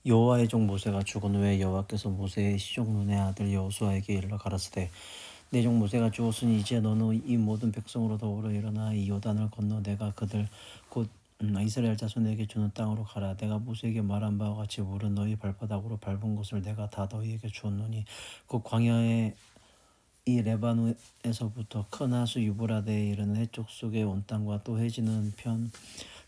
여호와의 종 모세가 죽은 후에 여호와께서 모세의 시종 눈의 아들 여호수아에게 일러 가라사대 내 종 모세가 죽었으니 이제 너는 이 모든 백성으로 더불어 일어나 이 요단을 건너 내가 그들 곧 이스라엘 자손에게 주는 땅으로 가라. 내가 모세에게 말한 바와 같이 물은 너희 발바닥으로 밟은 곳을 내가 다 너희에게 주었노니 곧 광야의 이 레바논에서부터 큰 하수 유브라데에 이르는 해쪽 속의 온 땅과 또 해지는 편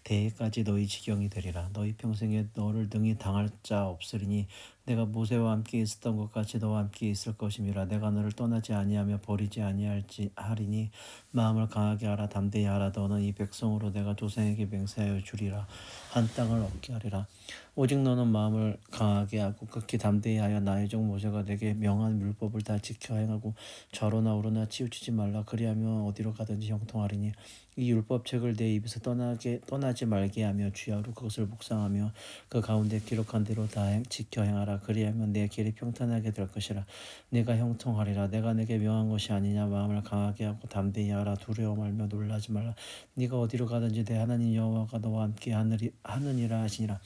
대해까지 너희 지경이 되리라. 너희 평생에 너를 능히 당할 자 없으리니 내가 모세와 함께 있었던 것 같이 너와 함께 있을 것임이라. 내가 너를 떠나지 아니하며 버리지 아니할지 하리니 마음을 강하게 하라. 담대히 하라. 너는 이 백성으로 내가 조상에게 맹세하여 주리라 한 땅을 얻게 하리라. 오직 너는 마음을 강하게 하고 극히 담대히 하여 나의 종 모세가 내게 명한 율법을 다 지켜 행하고 좌로나 우로나 치우치지 말라. 그리하면 어디로 가든지 형통하리니 이 율법책을 내 입에서 떠나지 말게 하며 주야로 그것을 묵상하며 그 가운데 기록한 대로 다 지켜 행하라. 그리하면 내 길이 평탄하게 될 것이라. 내가 형통하리라. 내가 내게 명한 것이 아니냐. 마음을 강하게 하고 담대히 하라. 두려워 말며 놀라지 말라. 네가 어디로 가든지 내 하나님 여호와가 너와 함께 하느니라 하시니라.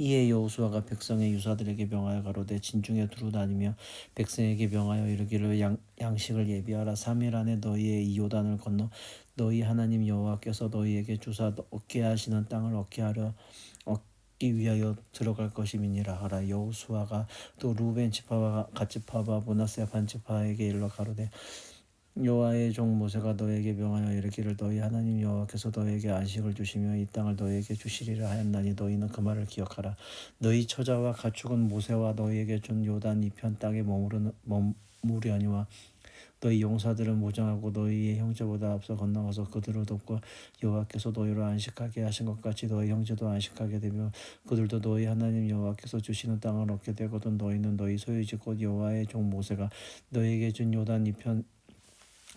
이에 여호수아가 백성의 유사들에게 명하여 가로되 진중에 두루 다니며 백성에게 명하여 이르기를 양식을 예비하라. 3일 안에 너희의 이 요단을 건너 너희 하나님 여호와께서 너희에게 주사 얻게 하시는 땅을 얻기 위하여 들어갈 것임이니라 하라. 여호수아가 또 루벤 지파와 갓 지파와 므낫세 반 지파에게 일러 가로되 여호와의 종 모세가 너에게 명하여 이르기를 너희 하나님 여호와께서 너에게 안식을 주시며 이 땅을 너에게 주시리라 하였나니 너희는 그 말을 기억하라. 너희 처자와 가축은 모세와 너희에게 준 요단 이편 땅에 머무르려니와 너희 용사들은 무장하고 너희의 형제보다 앞서 건너가서 그들을 돕고 여호와께서 너희를 안식하게 하신 것 같이 너희 형제도 안식하게 되며 그들도 너희 하나님 여호와께서 주시는 땅을 얻게 되거든. 너희는 너희 소유지 곧 여호와의 종 모세가 너희에게 준 요단 이편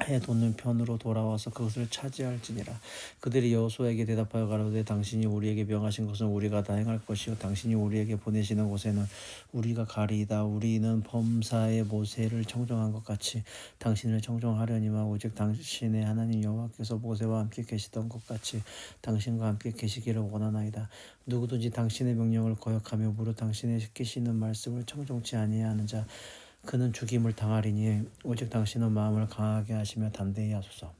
해 돋는 편으로 돌아와서 그것을 차지할지니라. 그들이 여호수아에게 대답하여 가로되 당신이 우리에게 명하신 것은 우리가 다 행할 것이요 당신이 우리에게 보내시는 곳에는 우리가 가리이다. 우리는 범사의 모세를 청정한 것 같이 당신을 청정하려니와 오직 당신의 하나님 여호와께서 모세와 함께 계시던 것 같이 당신과 함께 계시기를 원하나이다. 누구든지 당신의 명령을 거역하며 무릇 당신의 시키시는 말씀을 청정치 아니하는 자 그는 죽임을 당하리니 오직 당신은 마음을 강하게 하시며 담대히 하소서.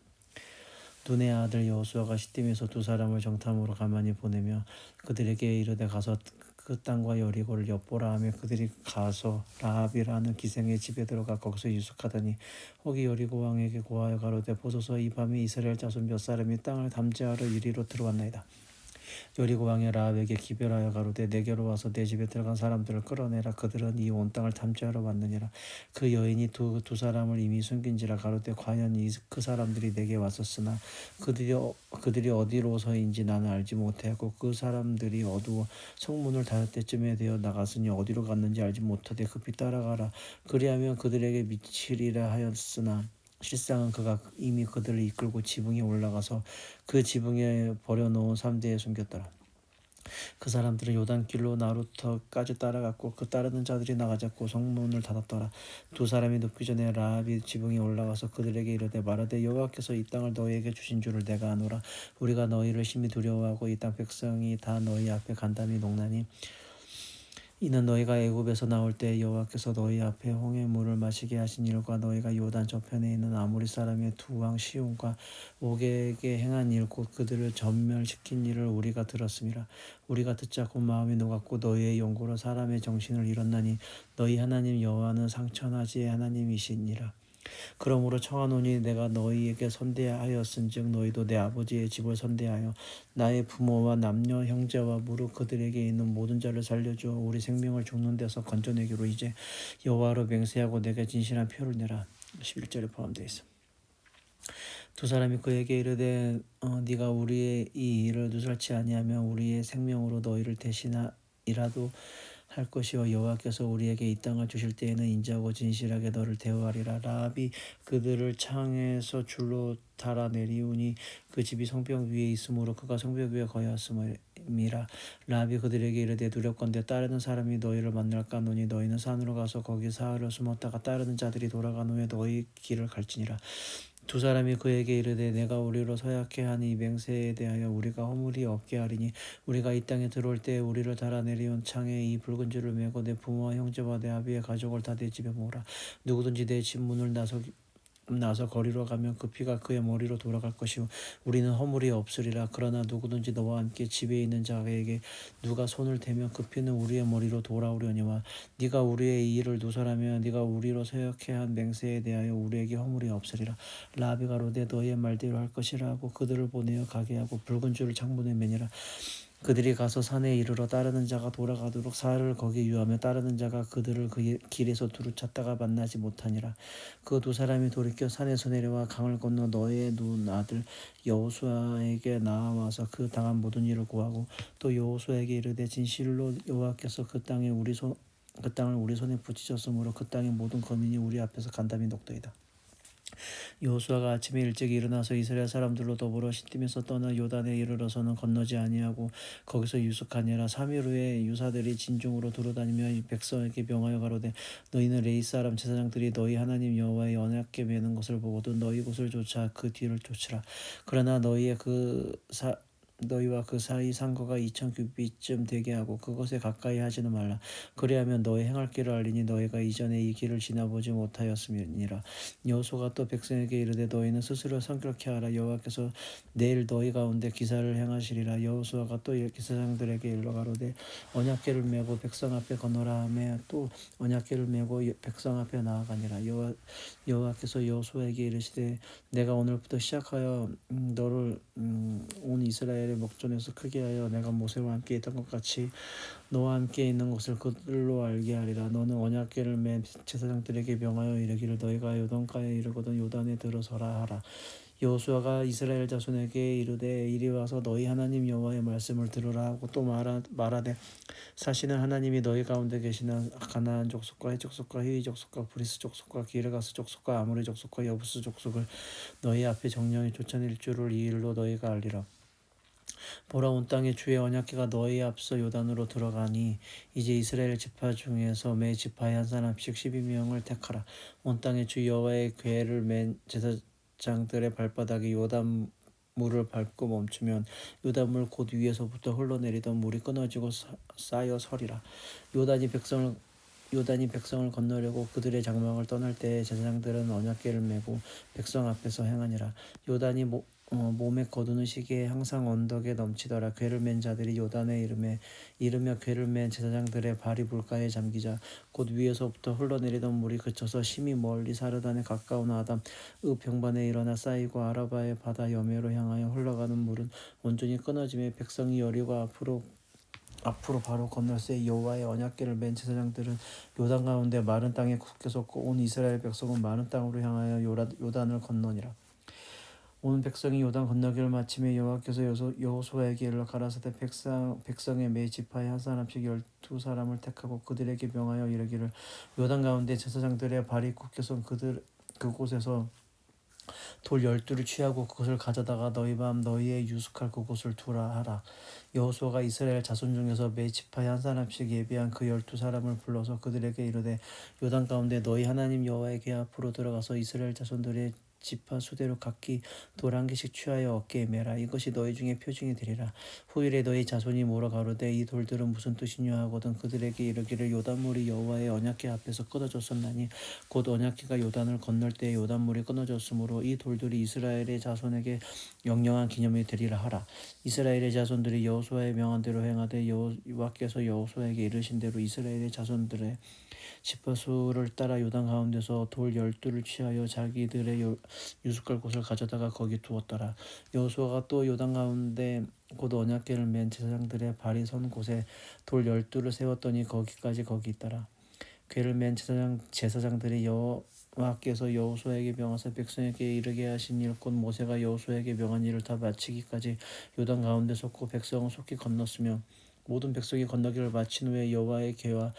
눈의 아들 여호수아가 시딤에서 두 사람을 정탐으로 가만히 보내며 그들에게 이르되 가서 그 땅과 여리고를 엿보라 하며 그들이 가서 라합이라는 기생의 집에 들어가 거기서 유숙하더니 거기 여리고 왕에게 고하여 가로되 보소서 이 밤에 이스라엘 자손 몇 사람이 땅을 담지하러 이리로 들어왔나이다. 여리고 왕의 라합에게 기별하여 가로되 내게로 와서 내 집에 들어간 사람들을 끌어내라. 그들은 이 온 땅을 탐지하러 왔느니라. 그 여인이 두 사람을 이미 숨긴지라. 가로되 과연 그 사람들이 내게 왔었으나 그들이 어디로서인지 나는 알지 못하였고 그 사람들이 어두워 성문을 닫을 때쯤에 되어 나갔으니 어디로 갔는지 알지 못하되 급히 따라가라. 그리하면 그들에게 미치리라 하였으나 실상은 그가 이미 그들을 이끌고 지붕에 올라가서 그 지붕에 버려놓은 삼대에 숨겼더라. 그 사람들은 요단길로 나루터까지 따라갔고 그 따르는 자들이 나가자고 성문을 닫았더라. 두 사람이 눕기 전에 라합이 지붕에 올라가서 그들에게 이르되 말하되 여호와께서 이 땅을 너희에게 주신 줄을 내가 아노라. 우리가 너희를 심히 두려워하고 이 땅 백성이 다 너희 앞에 간담이 녹나니 이는 너희가 애굽에서 나올 때 여호와께서 너희 앞에 홍해 물을 마시게 하신 일과 너희가 요단 저편에 있는 아모리 사람의 두 왕 시온과 옥에게 행한 일 곧 그들을 전멸시킨 일을 우리가 들었음이라. 우리가 듣자 곧 마음이 녹았고 너희의 용고로 사람의 정신을 잃었나니 너희 하나님 여호와는 상천하지의 하나님이시니라. 그러므로 청하노니 내가 너희에게 선대하였은즉 너희도 내 아버지의 집을 선대하여 나의 부모와 남녀 형제와 무릇 그들에게 있는 모든 자를 살려주어 우리 생명을 죽는 데서 건져내기로 이제 여호와로 맹세하고 내게 진실한 표를 내라. 11절에 포함되어 있어. 두 사람이 그에게 이르되 네가 우리의 이 일을 누설치 아니하면 우리의 생명으로 너희를 대신이라도 할 것이요 여호와께서 우리에게 이 땅을 주실 때에는 인자하고 진실하게 너를 대우하리라. 라합이 그들을 창에서 줄로 달아 내리우니 그 집이 성벽 위에 있으므로 그가 성벽 위에 거하였음이라. 라합이 그들에게 이르되 두렵건대 따르는 사람이 너희를 만날까 하노니 너희는 산으로 가서 거기 사흘을 숨었다가 따르는 자들이 돌아간 후에 너희 길을 갈지니라. 두 사람이 그에게 이르되 내가 우리로 서약해 한 이 맹세에 대하여 우리가 허물이 없게 하리니 우리가 이 땅에 들어올 때 우리를 달아내리온 창에 이 붉은 줄을 메고 내 부모와 형제와 내 아비의 가족을 다 내 집에 모으라. 누구든지 내 집 문을 나서 거리로 가면 그 피가 그의 머리로 돌아갈 것이요 우리는 허물이 없으리라. 그러나 누구든지 너와 함께 집에 있는 자에게 누가 손을 대면 그 피는 우리의 머리로 돌아오려니와 네가 우리의 이 일을 누설하며 네가 우리로 서약해 한 맹세에 대하여 우리에게 허물이 없으리라. 라비가 로되 너희의 말대로 할 것이라 하고 그들을 보내어 가게 하고 붉은 줄을 창문에 매니라. 그들이 가서 산에 이르러 따르는 자가 돌아가도록 사흘을 거기 유하며 따르는 자가 그들을 그 길에서 두루 찾다가 만나지 못하니라. 그 두 사람이 돌이켜 산에서 내려와 강을 건너 너의 눈 아들 여호수아에게 나와서 그 당한 모든 일을 고하고 또 여호수아에게 이르되 진실로 여호와께서 그 땅을 우리 손에 붙이셨으므로 그 땅의 모든 거민이 우리 앞에서 간담이 녹더이다. 여호수아가 아침에 일찍 일어나서 이스라엘 사람들로 더불어 시딤에서 떠나 요단에 이르러서는 건너지 아니하고 거기서 유숙하니라. 3일 후에 유사들이 진중으로 두루다니며 백성에게 명하여 가로되 너희는 레위 사람 제사장들이 너희 하나님 여호와의 언약궤 매는 것을 보고도 너희 곳을 쫓아 그 뒤를 쫓으라. 그러나 너희와 그 사이 상거가 2000규빗쯤 되게 하고 그것에 가까이 하지는 말라. 그리하면 너희 행할 길을 알리니 너희가 이전에 이 길을 지나보지 못하였음이니라. 여호수아가 또 백성에게 이르되 너희는 스스로 성결케 하라. 여호와께서 내일 너희 가운데 기사를 행하시리라. 여호수아가 또 기사장들에게 일러 가로되 언약궤를 메고 백성 앞에 건너라 하며 또 언약궤를 메고 백성 앞에 나아가니라. 여호와께서 여호수아에게 이르시되 내가 오늘부터 시작하여 너를 온 이스라엘의 목전에서 크게 하여 내가 모세와 함께 있던 것 같이 너와 함께 있는 것을 그들로 알게 하리라. 너는 언약궤를 맨 제사장들에게 명하여 이르기를 너희가 요단가에 이르거든 요단에 들어서라 하라. 여호수아가 이스라엘 자손에게 이르되 이리 와서 너희 하나님 여호와의 말씀을 들으라 하고 또 말하되 사시는 하나님이 너희 가운데 계시는 가나안 족속과 헷 족속과 히위 족속과 브리스 족속과 기르가스 족속과 아모리 족속과 여부스 족속을 너희 앞에 정령이 쫓아낼 줄을 이 일로 너희가 알리라. 보라 온 땅에 주의 언약궤가 너희 앞서 요단으로 들어가니 이제 이스라엘 지파 중에서 매 지파에 한 사람씩 12명을 택하라. 온 땅에 주 여호와의 궤를 맨 제사장들의 발바닥이 요단 물을 밟고 멈추면 요단물 곧 위에서부터 흘러내리던 물이 끊어지고 쌓여 서리라. 요단이 백성을 건너려고 그들의 장막을 떠날 때 제사장들은 언약궤를 메고 백성 앞에서 행하니라. 요단이 몸에 거두는 시기에 항상 언덕에 넘치더라. 궤를 맨 자들이 요단에 이르며 궤를 맨 제사장들의 발이 물가에 잠기자 곧 위에서부터 흘러내리던 물이 그쳐서 심히 멀리 사르단에 가까운 아담 병반에 일어나 쌓이고 아라바의 바다 여매로 향하여 흘러가는 물은 온전히 끊어지며 백성이 여리고 앞으로 바로 건널새 여호와의 언약궤를 맨 제사장들은 요단 가운데 마른 땅에 굳게 섰고 온 이스라엘 백성은 마른 땅으로 향하여 요단을 건너니라. 온 백성이 요단 건너기를 마침에 여호와께서 여호수아에게 일러 가라사대 백성의 매 지파에 한 사람씩 12사람을 택하고 그들에게 명하여 이르기를 요단 가운데 제사장들의 발이 굳게 선 그곳에서 돌 12를 취하고 그것을 가져다가 너희 밤 너희의 유숙할 그곳을 두라 하라. 여호수아가 이스라엘 자손 중에서 매 지파에 한 사람씩 예비한 그 12사람을 불러서 그들에게 이르되 요단 가운데 너희 하나님 여호와의 궤 앞으로 들어가서 이스라엘 자손들의 지파 수대로 각기 돌 한 개씩 취하여 어깨에 매라. 이것이 너희 중에 표징이 되리라. 후일에 너희 자손이 물어 가로되 이 돌들은 무슨 뜻이냐 하거든 그들에게 이르기를 요단물이 여호와의 언약궤 앞에서 끊어졌었나니 곧 언약궤가 요단을 건널 때 요단물이 끊어졌으므로 이 돌들이 이스라엘의 자손에게 영영한 기념이 되리라 하라. 이스라엘의 자손들이 여호수아의 명한 대로 행하되 여호와께서 여호수아에게 이르신 대로 이스라엘의 자손들의 지파수를 따라 요단 가운데서 돌 12를 취하여 자기들의 유숙할 곳을 가져다가 거기 두었더라. 여호수아가 또 요단 가운데 곧 언약궤를 맨 제사장들의 발이 선 곳에 돌 12를 세웠더니 거기 있더라. 궤를 맨 제사장들이 여호와께서 여호수아에게 명하사 백성에게 이르게 하신 일 곧 모세가 여호수아에게 명한 일을 다 마치기까지 요단 가운데 섰고 백성은 속히 건넜으며 모든 백성이 건너기를 마친 후에 여호와의 궤와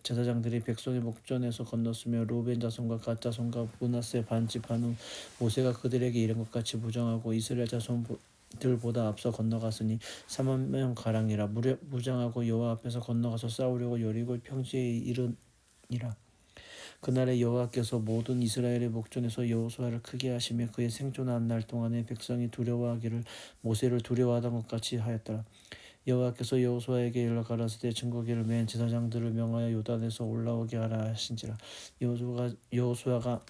제사장들이 백성의 목전에서 건넜으며 루벤 자손과 갓 자손과 므낫세 반집 한후 모세가 그들에게 이른 것 같이 무장하고 이스라엘 자손들보다 앞서 건너갔으니 3만 명 가량이라. 무장하고 여호와 앞에서 건너가서 싸우려고 여리고 평지에 이르니라. 그날에 여호와께서 모든 이스라엘의 목전에서 여호수아를 크게 하시며 그의 생존한 날 동안에 백성이 두려워하기를 모세를 두려워하던 것 같이 하였더라. 여호와께서 여호수아에게 일러 가라사대 증거기를 맨 제사장들을 명하여 요단에서 올라오게 하라 하신지라. 여호수아가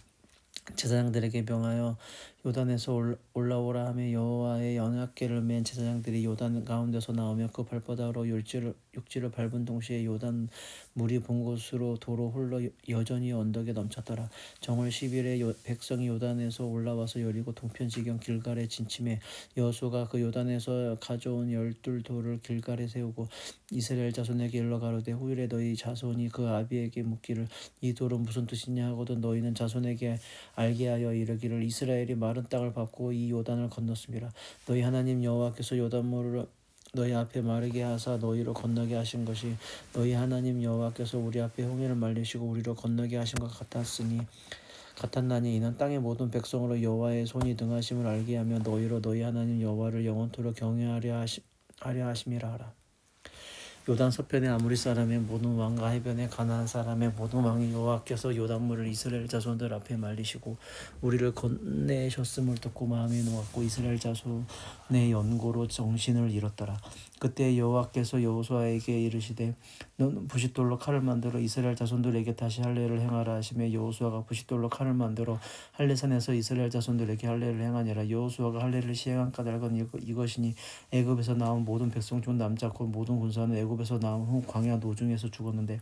제사장들에게 명하여 요단에서 올라오라 하며 여호와의 언약궤를 맨 제사장들이 요단 가운데서 나오며 그 발바닥으로 육지를 밟은 동시에 요단 물이 본 곳으로 도로 흘러 여전히 언덕에 넘쳤더라. 정월 10일에 백성이 요단에서 올라와서 여리고 동편 지경 길갈에 진침해 여호수아가 그 요단에서 가져온 12돌을 길갈에 세우고 이스라엘 자손에게 일러 가로되 후일에 너희 자손이 그 아비에게 묻기를 이 돌은 무슨 뜻이냐 하거든 너희는 자손에게 알게 하여 이르기를 이스라엘이 마른 땅을 밟고 이 요단을 건넜습니다. 너희 하나님 여호와께서 요단물을 너희 앞에 마르게 하사 너희로 건너게 하신 것이 너희 하나님 여호와께서 우리 앞에 홍해를 말리시고 우리로 건너게 하신 것 같았나니 이는 땅의 모든 백성으로 여호와의 손이 등하심을 알게 하며 너희로 너희 하나님 여호와를 영원토록 경외하려 하심이라 하라. 요단 서편의 아모리 사람의 모든 왕과 해변의 가나안 사람의 모든 왕이 여호와께서 요단물을 이스라엘 자손들 앞에 말리시고 우리를 건네셨음을 듣고 마음이 놓았고 이스라엘 자손의 연고로 정신을 잃었더라. 그때 여호와께서 여호수아에게 이르시되 너는 부싯돌로 칼을 만들어 이스라엘 자손들에게 다시 할례를 행하라 하시며 여호수아가 부싯돌로 칼을 만들어 할례산에서 이스라엘 자손들에게 할례를 행하니라. 여호수아가 할례를 시행한 까닭은 이것이니 애굽에서 나온 모든 백성 중 남자 곧 모든 군사는 애굽에서 나온 후 광야 노중에서 죽었는데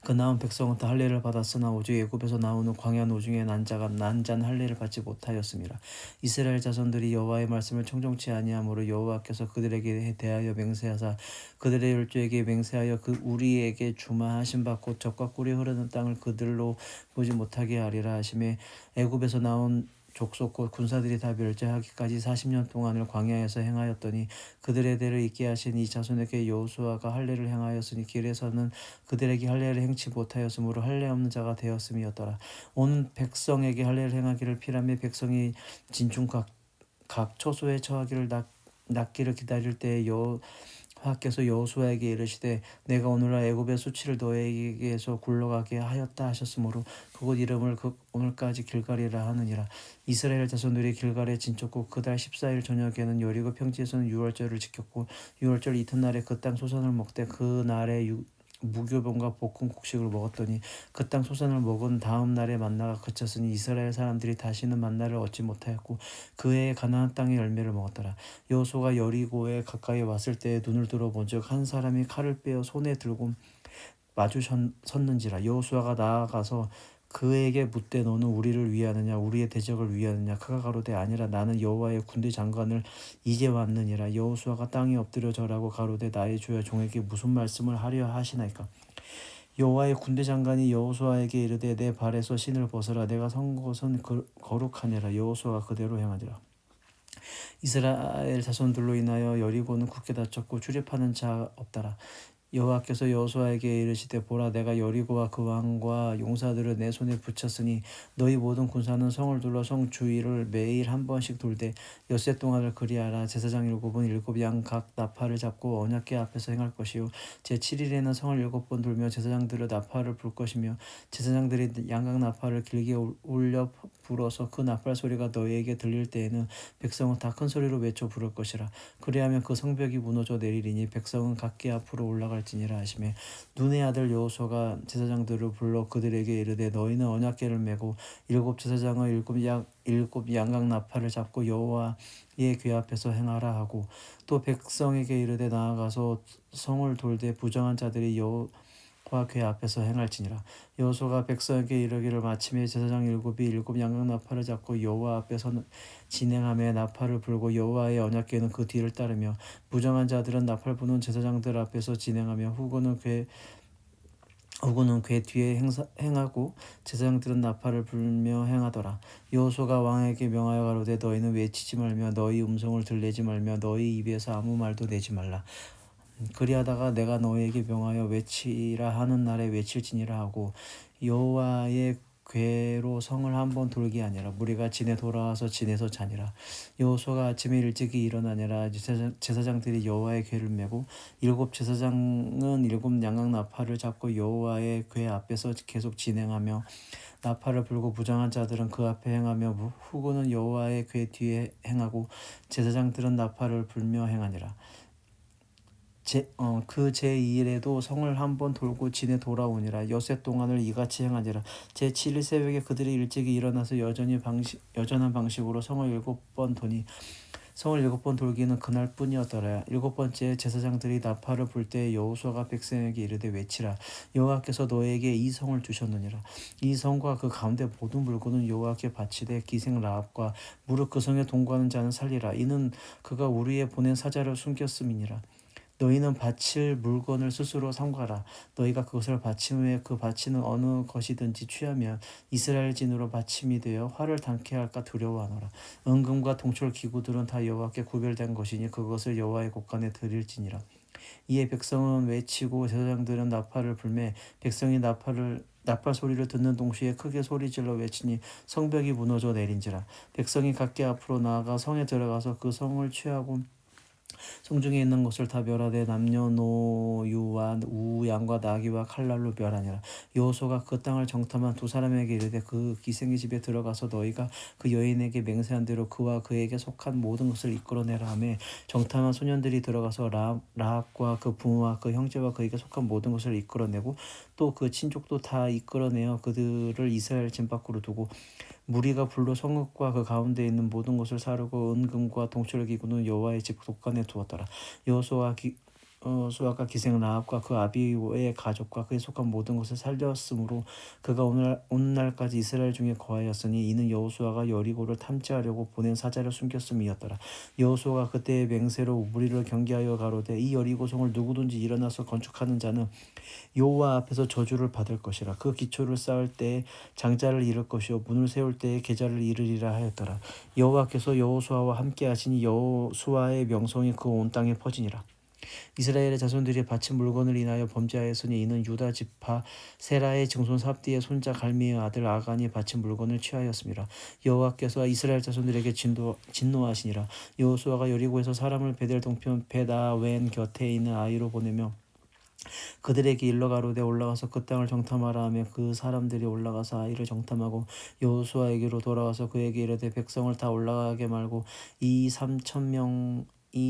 그 나온 백성은 다 할례를 받았으나 오직 애굽에서 나온 후 광야 노중에 난 자가 난잔 할례를 받지 못하였습니다. 이스라엘 자손들이 여호와의 말씀을 청종치 아니하므로 여호와께서 그들에게 대하여 맹세하사 그들의 열조에게 맹세하여 그 우리에게 주마 하신 바 곧 젖과 꿀이 흐르는 땅을 그들로 보지 못하게 하리라 하시매 애굽에서 나온 족속 곧 군사들이 다 멸제하기까지 40년 동안을 광야에서 행하였더니 그들의 대를 잇게 하신 이 자손에게 여호수아가 할례를 행하였으니 길에서는 그들에게 할례를 행치 못하였으므로 할례 없는 자가 되었음이었더라. 온 백성에게 할례를 행하기를 피라며 백성이 진중 각 처소에 처하기를 낫기를 기다릴 때에 여호와께서 여호수아에게 이르시되 내가 오늘날 애굽의 수치를 너에게서 굴러가게 하였다 하셨으므로 그곳 이름을 오늘까지 길갈이라 하느니라. 이스라엘 자손들이 길갈에 진쳤고 그달 14일 저녁에는 여리고 평지에서는 유월절을 지켰고 유월절 이튿날에 그 땅 소산을 먹되 그 날에 무교병과 볶은 곡식을 먹었더니 그 땅 소산을 먹은 다음 날에 만나가 그쳤으니 이스라엘 사람들이 다시는 만나를 얻지 못하였고 그 해에 가나안 땅의 열매를 먹었더라. 여호수아가 여리고에 가까이 왔을 때에 눈을 들어 본즉 한 사람이 칼을 빼어 손에 들고 마주 섰는지라. 여호수아가 나아가서 그에게 묻되 너는 우리를 위하느냐 우리의 대적을 위하느냐. 그가 가로되 아니라 나는 여호와의 군대 장관을 이제 왔느니라. 여호수아가 땅에 엎드려 절하고 가로되 나의 주여 종에게 무슨 말씀을 하려 하시나이까. 여호와의 군대 장관이 여호수아에게 이르되 내 발에서 신을 벗어라 내가 선 곳은 거룩하니라. 여호수아가 그대로 행하니라. 이스라엘 자손들로 인하여 여리고는 굳게 닫혔고 출입하는 자 없더라. 여호와께서 여호수아에게 이르시되 보라 내가 여리고와 그 왕과 용사들을 내 손에 붙였으니 너희 모든 군사는 성을 둘러 성 주위를 매일 한 번씩 돌되 엿새 동안을 그리하라. 제사장 7은 7양 각 나팔을 잡고 언약궤 앞에서 행할 것이요 제7일에는 성을 7번 돌며 제사장들을 나팔을 불 것이며 제사장들이 양각 나팔을 길게 올려 불어서 그 나팔 소리가 너희에게 들릴 때에는 백성은 다 큰 소리로 외쳐 부를 것이라. 그리하면 그 성벽이 무너져 내리리니 백성은 각기 앞으로 올라갈지니라 하시매 눈의 아들 여호수아가 제사장들을 불러 그들에게 이르되 너희는 언약궤를 메고 7 제사장의 7 양각 나팔을 잡고 여호와의 궤 앞에서 행하라 하고 또 백성에게 이르되 나아가서 성을 돌되 부정한 자들이 여호와 궤 앞에서 행할지니라. 여호수아가 백성에게 이르기를 마침에 제사장 7이 양각 나팔을 잡고 여호와 앞에서 진행하며 나팔을 불고 여호와의 언약궤는 그 뒤를 따르며 부정한 자들은 나팔 부는 제사장들 앞에서 진행하며 후구는 궤 뒤에 행하고 제사장들은 나팔을 불며 행하더라. 여호수아가 왕에게 명하여 가로되 너희는 외치지 말며 너희 음성을 들내지 말며 너희 입에서 아무 말도 내지 말라. 그리하다가 내가 너희에게 명하여 외치라 하는 날에 외칠지니라 하고 여호와의 궤로 성을 한번 돌기 아니라 무리가 진에 돌아와서 진에서 자니라. 여호수아가 아침에 일찍이 일어나니라. 제사장들이 여호와의 궤를 메고 일곱 제사장은 일곱 양각 나팔을 잡고 여호와의 궤 앞에서 계속 진행하며 나팔을 불고 부정한 자들은 그 앞에 행하며 후군은 여호와의 궤 뒤에 행하고 제사장들은 나팔을 불며 행하니라. 그 제2일에도 성을 한번 돌고 진에 돌아오니라. 엿새 동안을 이같이 행하니라. 제7일 새벽에 그들이 일찍이 일어나서 여전한 방식으로 성을 7번 도니 성을 7번 돌기는 그날뿐이었더라. 7번째 제사장들이 나팔을 불 때 여호수아가 백성에게 이르되 외치라. 여호와께서 너에게 이 성을 주셨느니라. 이 성과 그 가운데 모든 물건은 여호와께 바치되 기생 라합과 무릇 그 성에 동거하는 자는 살리라. 이는 그가 우리의 보낸 사자를 숨겼음이니라. 너희는 바칠 물건을 스스로 삼가라. 너희가 그것을 바친 후에 그 바치는 어느 것이든지 취하면 이스라엘 진으로 바침이 되어 화를 당케 할까 두려워하노라. 은금과 동철 기구들은 다 여호와께 구별된 것이니 그것을 여호와의 곳간에 드릴지니라. 이에 백성은 외치고 제사장들은 나팔을 불매 백성이 나팔 소리를 듣는 동시에 크게 소리질러 외치니 성벽이 무너져 내린지라. 백성이 각기 앞으로 나아가 성에 들어가서 그 성을 취하고 성중에 있는 것을 다 멸하되 남녀노유와 우 양과 나귀와 칼날로 멸하니라. 여호수아가 그 땅을 정탐한 두 사람에게 이르되 그 기생의 집에 들어가서 너희가 그 여인에게 맹세한 대로 그와 그에게 속한 모든 것을 이끌어내라 하매 정탐한 소년들이 들어가서 라합과 그 부모와 그 형제와 그에게 속한 모든 것을 이끌어내고 또 그 친족도 다 이끌어내어 그들을 이스라엘 진 밖으로 두고 무리가 불로 성읍과 그 가운데 있는 모든 것을 사르고 은금과 동철 기구는 여호와의 집 곳간에 두었더라. 여호수아가 기생 라합과 그 아비의 가족과 그에 속한 모든 것을 살렸으므로 그가 오늘날까지 이스라엘 중에 거하였으니 이는 여호수아가 여리고를 탐지하려고 보낸 사자를 숨겼음이었더라. 여호수아가 그때의 맹세로 무리를 경계하여 가로되 이 여리고성을 누구든지 일어나서 건축하는 자는 여호와 앞에서 저주를 받을 것이라. 그 기초를 쌓을 때에 장자를 이룰 것이요 문을 세울 때에 계좌를 이르리라 하였더라. 여호와께서 여호수아와 함께 하시니 여호수아의 명성이 그 온 땅에 퍼지니라. 이스라엘의 자손들이 바친 물건을 인하여 범죄하였으니 이는 유다 지파 세라의 증손 삽디의 손자 갈미의 아들 아간이 바친 물건을 취하였습니다. 여호와께서 이스라엘 자손들에게 진노하시니라. 여호수아가 여리고에서 사람을 베델 동편 베다웬 곁에 있는 아이로 보내며 그들에게 일러 가로되 올라가서 그 땅을 정탐하라 하며 그 사람들이 올라가서 아이를 정탐하고 여호수아에게로 돌아와서 그에게 이르되 백성을 다 올라가게 말고 이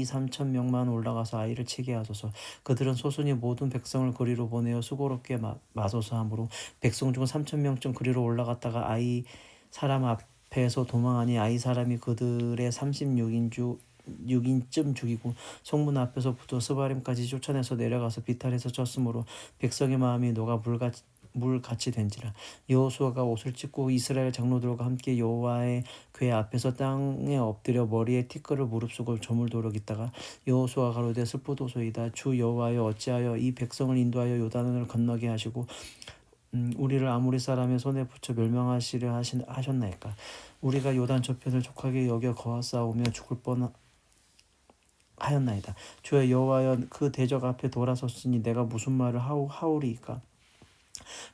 3,000명만 올라가서 아이를 치게 하소서. 그들은 소순이 모든 백성을 그리로 보내어 수고롭게 마소서 하므로 백성 중 3,000명쯤 그리로 올라갔다가 아이 사람 앞에서 도망하니 아이 사람이 그들의 36인쯤 죽이고 성문 앞에서부터 스바림까지 쫓아내서 내려가서 비탈에서 쳤으므로 백성의 마음이 녹아 물같이 된지라. 여호수아가 옷을 찢고 이스라엘 장로들과 함께 여호와의 궤 앞에서 땅에 엎드려 머리에 티끌을 무릅쓰고 저물도록 있다가 여호수아가 가로되 슬프도소이다. 주 여호와여 어찌하여 이 백성을 인도하여 요단을 건너게 하시고 우리를 아모리 사람의 손에 붙여 멸망하시려 하셨나이까. 우리가 요단 저편을 족하게 여겨 거하싸우며 죽을 뻔하였나이다. 주여 여호와여 그 대적 앞에 돌아섰으니 내가 무슨 말을 하오리이까.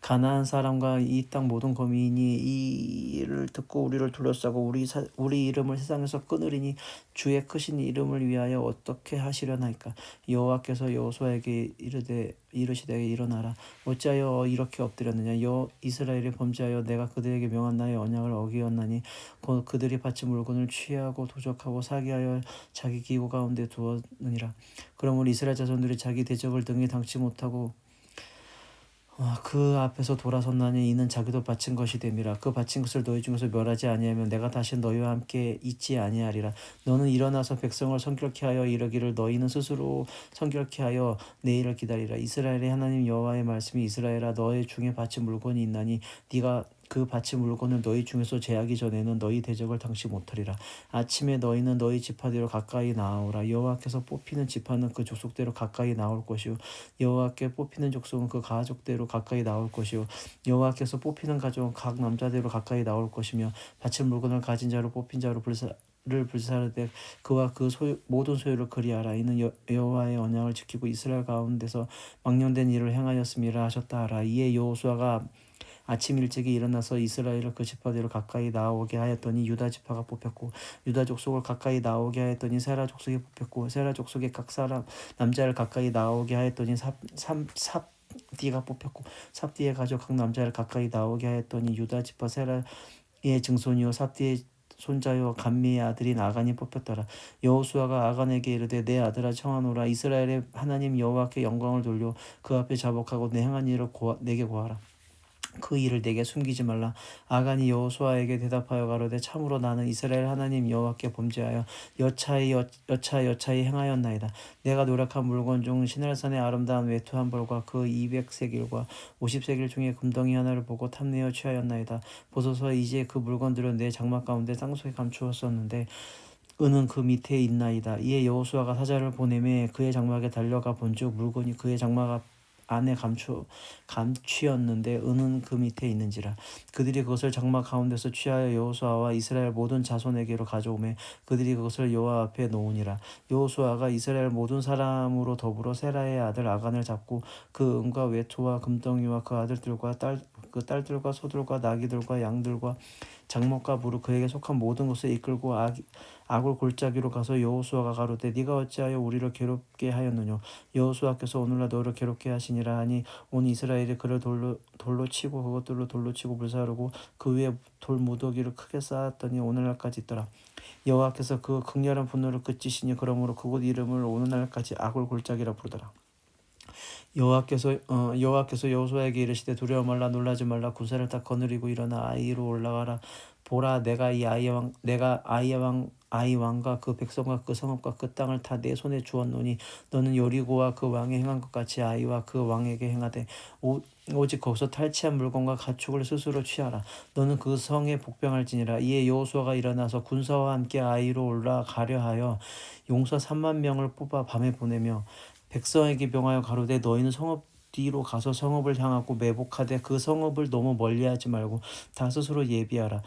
가나안 사람과 이 땅 모든 거민이 이 일을 듣고 우리를 둘러싸고 우리 이름을 세상에서 끊으리니 주의 크신 이름을 위하여 어떻게 하시려나이까. 여호와께서 여호수아에게 이르시되 일어나라. 어찌하여 이렇게 엎드렸느냐. 이스라엘이 범죄하여 내가 그들에게 명한 나의 언약을 어기었나니 그들이 바친 물건을 취하고 도적하고 사기하여 자기 기구 가운데 두었느니라. 그러므로 이스라엘 자손들이 자기 대적을 등에 당치 못하고 그 앞에서 돌아섰나니 이는 자기도 바친 것이 됨이라. 그 바친 것을 너희 중에서 멸하지 아니하면 내가 다시 너희와 함께 있지 아니하리라. 너는 일어나서 백성을 성결케 하여 이르기를 너희는 스스로 성결케 하여 내일을 기다리라. 이스라엘의 하나님 여호와의 말씀이 이스라엘아 너희 중에 바친 물건이 있나니 네가 그 바친 물건을 너희 중에서 제하기 전에는 너희 대적을 당치 못하리라. 아침에 너희는 너희 지파대로 가까이 나아오라. 여호와께서 뽑히는 지파는 그 족속대로 가까이 나올 것이요 여호와께 뽑히는 족속은 그 가족대로 가까이 나올 것이요 여호와께서 뽑히는 가족은 각 남자대로 가까이 나올 것이며 바친 물건을 가진 자로 뽑힌 자로 를 불사르되 그와 그 모든 소유를 그리하라. 이는 여호와의 언약을 지키고 이스라엘 가운데서 망령된 일을 행하였음이라 하셨다 하라. 이에 여호수아가 아침 일찍이 일어나서 이스라엘을 그 지파대로 가까이 나오게 하였더니 유다 지파가 뽑혔고 유다 족속을 가까이 나오게 하였더니 세라 족속이 뽑혔고 세라 족속의 각 사람 남자를 가까이 나오게 하였더니 삽디가 뽑혔고 삽디의 가족 각 남자를 가까이 나오게 하였더니 유다 지파 세라의 증손이요 삽디의 손자요 감미의 아들인 아간이 뽑혔더라. 여호수아가 아간에게 이르되 내 아들아 청하노라. 이스라엘의 하나님 여호와께 영광을 돌려 그 앞에 자복하고 내 행한 일을 내게 고하라. 그 일을 내게 숨기지 말라. 아간이 여호수아에게 대답하여 가로되 참으로 나는 이스라엘 하나님 여호와께 범죄하여 여차히 행하였나이다. 내가 노력한 물건 중 시날산의 아름다운 외투 한 벌과 그 200세겔과 50세겔 중에 금덩이 하나를 보고 탐내어 취하였나이다. 보소서 이제 그 물건들은 내 장막 가운데 땅속에 감추었었는데 은은 그 밑에 있나이다. 이에 여호수아가 사자를 보내매 그의 장막에 달려가 본즉 물건이 그의 장막 안에 감취었는데 은은 그 밑에 있는지라. 그들이 그것을 장막 가운데서 취하여 여호수아와 이스라엘 모든 자손에게로 가져오매 그들이 그것을 여호와 앞에 놓으니라. 여호수아가 이스라엘 모든 사람으로 더불어 세라의 아들 아간을 잡고 그 은과 외투와 금덩이와 그 아들들과 그 딸들과 소들과 나귀들과 양들과 장목과 무릇 그에게 속한 모든 것을 이끌고 아굴 골짜기로 가서 여호수아가 가로되 네가 어찌하여 우리를 괴롭게 하였느냐. 여호수아께서 오늘날 너를 괴롭게 하시니라 하니 온 이스라엘이 그를 돌로 치고 그것들로 돌로 치고 불사르고 그 위에 돌 무더기를 크게 쌓았더니 오늘날까지 있더라. 여호와께서 그 극렬한 분노를 그치시니 그러므로 그곳 이름을 오늘날까지 아굴 골짜기라 부르더라. 여호와께서 여호수아에게 이르시되 두려워 말라 놀라지 말라 군사를 다 거느리고 일어나 아이로 올라가라. 보라 내가 아이 왕과 그 백성과 그 성읍과 그 땅을 다 내 손에 주었노니 너는 여리고와 그 왕에 행한 것 같이 아이와 그 왕에게 행하되 오직 거기서 탈취한 물건과 가축을 스스로 취하라. 너는 그 성에 복병할지니라. 이에 여호수아가 일어나서 군사와 함께 아이로 올라가려 하여 용사 3만 명을 뽑아 밤에 보내며 백성에게 명하여 가로되 너희는 성읍 뒤로 가서 성읍을 향하고 매복하되 그 성읍을 너무 멀리하지 말고 다 스스로 예비하라.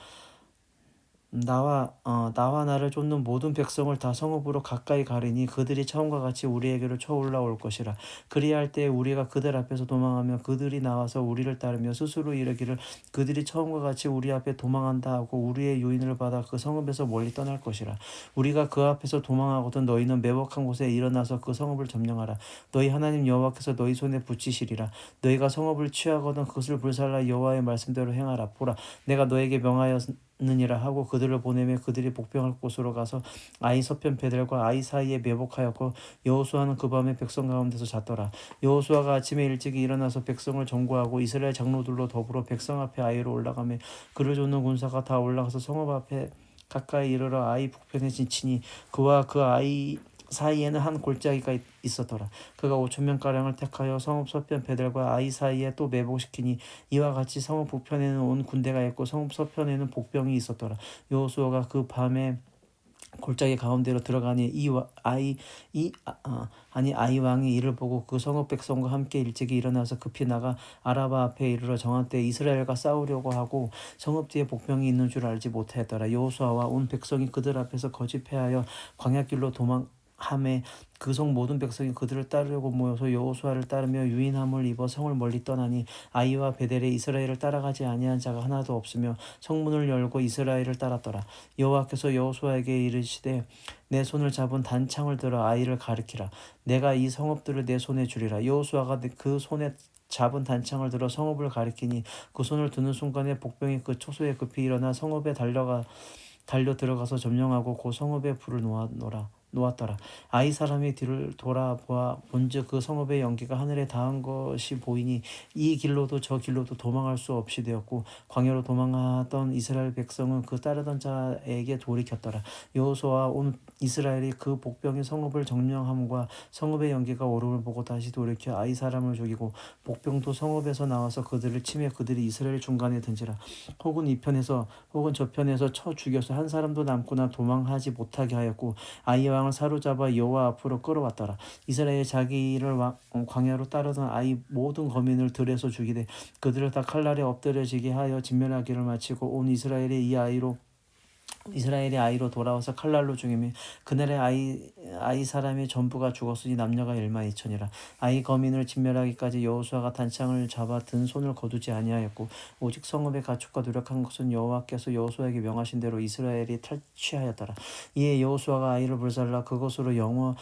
나와 나를 쫓는 모든 백성을 다 성읍으로 가까이 가리니 그들이 처음과 같이 우리에게로 쳐올라올 것이라. 그리할 때 우리가 그들 앞에서 도망하며 그들이 나와서 우리를 따르며 스스로 이르기를 그들이 처음과 같이 우리 앞에 도망한다 하고 우리의 유인을 받아 그 성읍에서 멀리 떠날 것이라. 우리가 그 앞에서 도망하거든 너희는 매복한 곳에 일어나서 그 성읍을 점령하라. 너희 하나님 여호와께서 너희 손에 붙이시리라. 너희가 성읍을 취하거든 그것을 불살라 여호와의 말씀대로 행하라. 보라 내가 너에게 명하였느니라 하고 그들을 보내며 그들이 복병할 곳으로 가서 아이 서편 베델과 아이 사이에 매복하였고 여호수아는 그 밤에 백성 가운데서 잤더라. 여호수아가 아침에 일찍 일어나서 백성을 정구하고 이스라엘 장로들로 더불어 백성 앞에 아이로 올라가며 그를 쫓는 군사가 다 올라가서 성읍 앞에 가까이 이르러 아이 북편에 지치니 그와 그 아이 사이에는 한 골짜기가 있었더라. 그가 5,000명가량을 택하여 성읍 서편 베델과 아이 사이에 또 매복시키니 이와 같이 성읍 북편에는 온 군대가 있고 성읍 서편에는 복병이 있었더라. 여호수아가 그 밤에 골짜기 가운데로 들어가니 아이 왕이 이를 보고 그 성읍 백성과 함께 일찍이 일어나서 급히 나가 아라바 앞에 이르러 정한 때 이스라엘과 싸우려고 하고 성읍 뒤에 복병이 있는 줄 알지 못하였더라. 여호수아와 온 백성이 그들 앞에서 거짓패하여 광야길로 도망하매 그 성 모든 백성이 그들을 따르려고 모여서 여호수아를 따르며 유인함을 입어 성을 멀리 떠나니 아이와 베델에 이스라엘을 따라가지 아니한 자가 하나도 없으며 성문을 열고 이스라엘을 따랐더라. 여호와께서 여호수아에게 이르시되 내 손을 잡은 단창을 들어 아이를 가리키라. 내가 이 성읍들을 내 손에 주리라. 여호수아가 그 손에 잡은 단창을 들어 성읍을 가리키니 그 손을 드는 순간에 복병이 그 초소에 급히 일어나 성읍에 달려 들어가서 점령하고 그 성읍에 불을 놓았더라. 아이 사람이 뒤를 돌아보아 본즉 그 성읍의 연기가 하늘에 닿은 것이 보이니 이 길로도 저 길로도 도망할 수 없이 되었고 광야로 도망하던 이스라엘 백성은 그 따르던 자에게 돌이켰더라. 여호수아와 온 이스라엘이 그 복병이 성읍을 점령함과 성읍의 연기가 오름을 보고 다시 돌이켜 아이 사람을 죽이고 복병도 성읍에서 나와서 그들을 치매 그들이 이스라엘 중간에 든지라. 혹은 이편에서 혹은 저편에서 쳐 죽여서 한 사람도 남거나 도망하지 못하게 하였고 아이 왕을 사로잡아 여호와 앞으로 끌어왔더라. 이스라엘 자기를 광야로 따르던 아이 모든 거민을 들에서 죽이되 그들을 다 칼날에 엎드려지게 하여 진멸하기를 마치고 온 이스라엘이 이 아이로 이스라엘이 아이로 돌아와서 칼날로 죽이며 그날의 아이 사람의 전부가 죽었으니 남녀가 1만 2천이라. 아이 거민을 진멸하기까지 여호수아가 단창을 잡아 든 손을 거두지 아니하였고 오직 성읍의 가축과 노력한 것은 여호와께서 여호수아에게 명하신 대로 이스라엘이 탈취하였더라. 이에 여호수아가 아이를 불살라 그것으로 영원한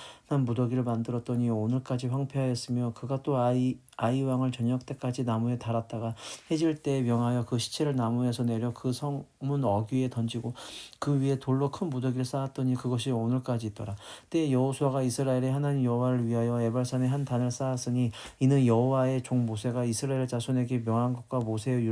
무더기를 만들었더니 오늘까지 황폐하였으며 그가 또 아이 왕을 저녁 때까지 나무에 달았다가 해질 때에 명하여 그 시체를 나무에서 내려 그 성문 어귀에 던지고 그 위에 돌로 큰 무더기를 쌓았더니 그것이 오늘까지 있더라. 때에 여호수아가 이스라엘의 하나님 여호와를 위하여 에발산에 한 단을 쌓았으니 이는 여호와의 종 모세가 이스라엘 자손에게 명한 것과 모세의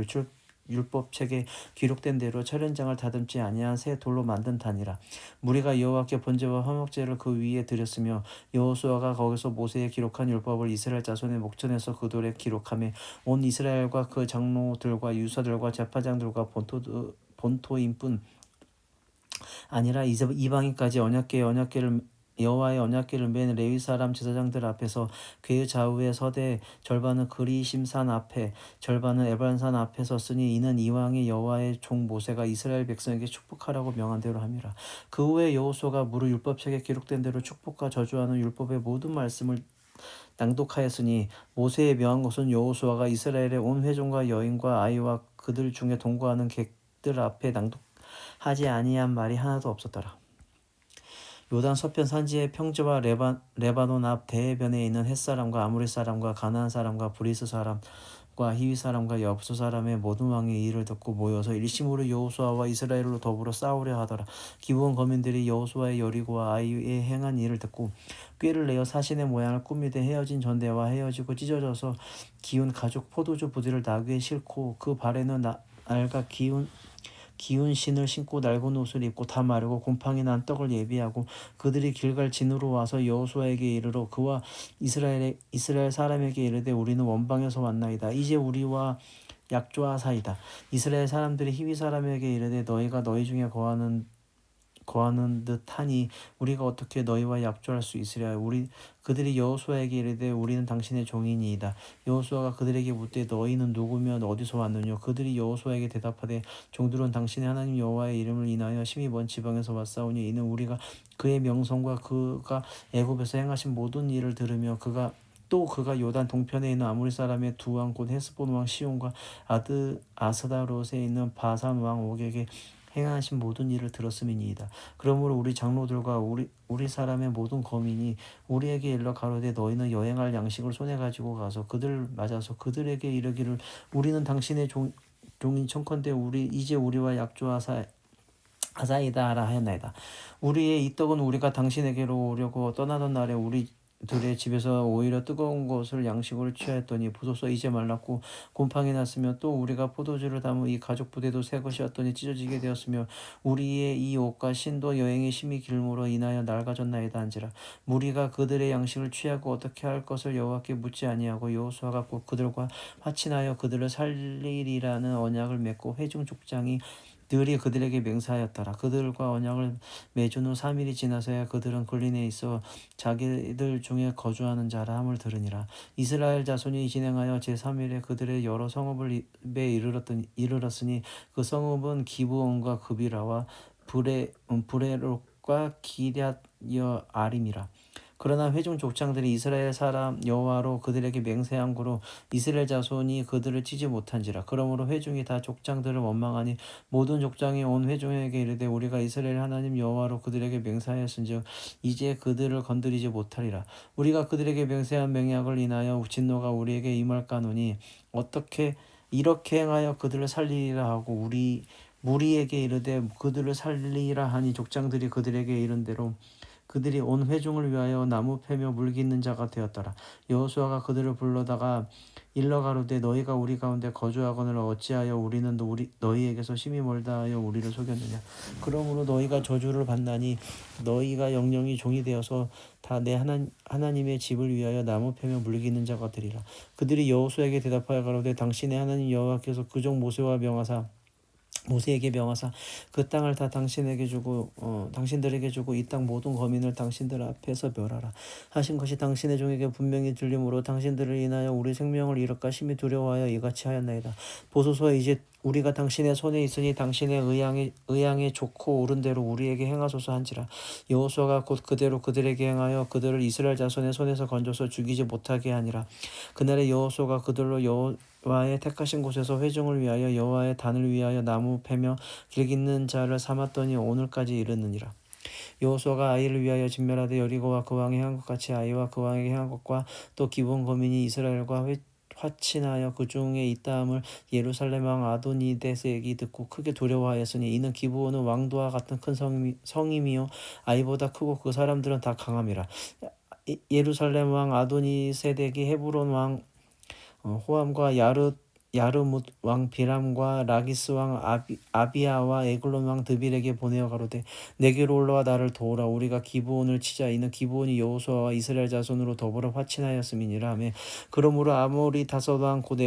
율법책에 기록된 대로 철연장을 다듬지 아니한 새 돌로 만든 단이라. 무리가 여호와께 번제와 화목제를 그 위에 드렸으며 여호수아가 거기서 모세에 기록한 율법을 이스라엘 자손의 목전에서 그 돌에 기록하며 온 이스라엘과 그 장로들과 유사들과 제사장들과 본토인뿐 아니라 이방인까지 여호와의 언약궤를 맨 레위 사람 제사장들 앞에서 궤의 좌우에 서되 절반은 그리심산 앞에 절반은 에발산 앞에 섰으니 이는 이왕의 여호와의 종 모세가 이스라엘 백성에게 축복하라고 명한 대로 함이라. 그 후에 여호수아가 무릇 율법책에 기록된 대로 축복과 저주하는 율법의 모든 말씀을 낭독하였으니 모세에 명한 것은 여호수아가 이스라엘의 온 회중과 여인과 아이와 그들 중에 동거하는 객들 앞에 낭독하지 아니한 말이 하나도 없었더라. 요단 서편 산지의 평지와 레바논 앞 대해변에 있는 헷사람과 아무리 사람과 가나안 사람과 브리스 사람과 히위 사람과 여부스 사람의 모든 왕의 일을 듣고 모여서 일심으로 여호수아와 이스라엘로 더불어 싸우려 하더라. 기브온 거민들이 여호수아의 여리고와 아이의 행한 일을 듣고 꾀를 내어 사신의 모양을 꾸미되 헤어진 전대와 헤어지고 찢어져서 기운 가죽 포도주 부대를 나귀에 싣고 그 발에는 낡아 기운 신을 신고 낡은 옷을 입고 다 마르고 곰팡이 난 떡을 예비하고 그들이 길갈 진으로 와서 여호수아에게 이르러 그와 이스라엘 사람에게 이르되 우리는 원방에서 왔나이다. 이제 우리와 약조하사이다. 이스라엘 사람들이 히위 사람에게 이르되 너희가 너희 중에 거하는 듯하니 우리가 어떻게 너희와 약조할 수 있으랴. 그들이 여호수아에게 이르되 우리는 당신의 종이니이다. 여호수아가 그들에게 묻되 너희는 누구며 어디서 왔느냐. 그들이 여호수아에게 대답하되 종들은 당신의 하나님 여호와의 이름을 인하여 심히 먼 지방에서 왔사오니 이는 우리가 그의 명성과 그가 애굽에서 행하신 모든 일을 들으며 그가 요단 동편에 있는 아모리 사람의 두 왕 곧 헤스본 왕 시온과 아스다롯에 있는 바산 왕 옥에게 행하신 모든 일을 들었음이니이다. 그러므로 우리 장로들과 우리 사람의 모든 거민이 우리에게 일러 가로되 너희는 여행할 양식을 손에 가지고 가서 그들을 맞아서 그들에게 이르기를 우리는 당신의 종인 청컨대 이제 우리와 약조하사이다 하라 하였나이다. 우리의 이 떡은 우리가 당신에게로 오려고 떠나던 날에 우리들의 집에서 오히려 뜨거운 것을 양식으로 취하였더니 보소서 이제 말랐고 곰팡이 났으며 또 우리가 포도주를 담은 이 가죽 부대도 새 것이었더니 찢어지게 되었으며 우리의 이 옷과 신도 여행의 심히 길므로 인하여 낡아졌나이다 한지라. 무리가 그들의 양식을 취하고 어떻게 할 것을 여호와께 묻지 아니하고 여호수아가 곧 그들과 화친하여 그들을 살리리라는 언약을 맺고 회중 족장이 들이 그들에게 맹세하였더라. 그들과 언약을 맺은 후 3일이 지나서야 그들은 글린에 있어 자기들 중에 거주하는 자라 함을 들으니라. 이스라엘 자손이 진행하여 제3일에 그들의 여러 성읍에 이르렀으니 그 성읍은 기브온과 그비라와 브레롯과 기럇 여아림이라. 그러나 회중 족장들이 이스라엘 사람 여호와로 그들에게 맹세한 고로 이스라엘 자손이 그들을 치지 못한지라. 그러므로 회중이 다 족장들을 원망하니 모든 족장이 온 회중에게 이르되 우리가 이스라엘 하나님 여호와로 그들에게 맹세하였은즉 이제 그들을 건드리지 못하리라. 우리가 그들에게 맹세한 맹약을 인하여 진노가 우리에게 임할까노니 어떻게 이렇게 행하여 그들을 살리리라 하고 무리에게 이르되 그들을 살리라 하니 족장들이 그들에게 이른 대로 그들이 온 회중을 위하여 나무 패며 물 깃는 자가 되었더라. 여호수아가 그들을 불러다가 일러 가로되 너희가 우리 가운데 거주하거늘 어찌하여 우리는 너희에게서 심히 멀다 하여 우리를 속였느냐. 그러므로 너희가 저주를 받나니 너희가 영영이 종이 되어서 다 내 하나님의 집을 위하여 나무 패며 물 깃는 자가 되리라. 그들이 여호수아에게 대답하여 가로되 당신의 하나님 여호와께서 그 종 모세와 명하사 모세에게 명하사 그 땅을 다 당신에게 주고 당신들에게 주고 이 땅 모든 거민을 당신들 앞에서 멸하라 하신 것이 당신의 종에게 분명히 들림으로 당신들을 인하여 우리 생명을 잃을까 심히 두려워하여 이같이 하였나이다. 보소서 이제 우리가 당신의 손에 있으니 당신의 의향에 좋고 옳은 대로 우리에게 행하소서 한지라. 여호수아가 곧 그대로 그들에게 행하여 그들을 이스라엘 자손의 손에서 건져서 죽이지 못하게 하니라. 그날에 여호수아가 그들로 여호와의 택하신 곳에서 회중을 위하여 여호와의 단을 위하여 나무 패며 길깃는 자를 삼았더니 오늘까지 이르느니라. 여호수아가 아이를 위하여 진멸하되 여리고와 그 왕이 행한 것 같이 아이와 그 왕에게 행한 것과 또 기브온 거민이 이스라엘과 화친하여 그 중에 있다함을 예루살렘 왕 아도니데색이 듣고 크게 두려워하였으니 이는 기브온은 왕도와 같은 큰 성임이요 아이보다 크고 그 사람들은 다 강함이라. 예루살렘 왕 아도니세덱이 헤브론 왕 호암과 야르뭇 왕 비람과 라기스 왕 아비아와 에글론 왕 드빌에게 보내어 가로되 내게로 올라와 나를 도우라. 우리가 기브온을 치자. 이는 기브온이 여호수아와 이스라엘 자손으로 더불어 화친하였음이니라 하며 그러므로 아모리 다섯 왕 곧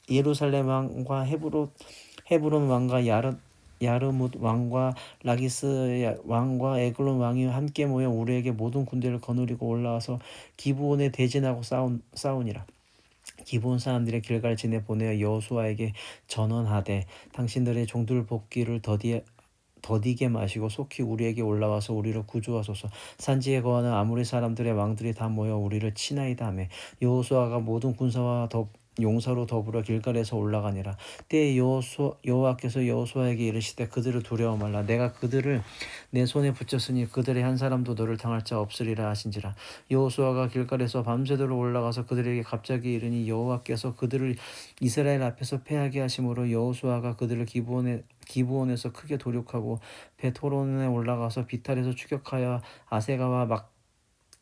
예루살렘 왕과 헤브론 왕과 야르뭇 왕과 라기스 왕과 에글론 왕이 함께 모여 우리에게 모든 군대를 거느리고 올라와서 기브온에 대진하고 싸우니라. 기브온 사람들의 길갈 진에 보내어 여호수아에게 전언하되 당신들의 종들 복기를 더디게 마시고 속히 우리에게 올라와서 우리를 구주하소서. 산지에 거하는 아모리 사람들의 왕들이 다 모여 우리를 치나이다 하며 여호수아가 모든 군사와 용사로 더불어 길갈에서 올라가니라. 때에 여호와께서 여호수아에게 이르시되 그들을 두려워 말라. 내가 그들을 내 손에 붙였으니 그들의 한 사람도 너를 당할 자 없으리라 하신지라. 여호수아가 길갈에서 밤새도록 올라가서 그들에게 갑자기 이르니 여호와께서 그들을 이스라엘 앞에서 패하게 하심으로 여호수아가 그들을 기브온에서 크게 도륙하고 베토론에 올라가서 비탈에서 추격하여 아세가와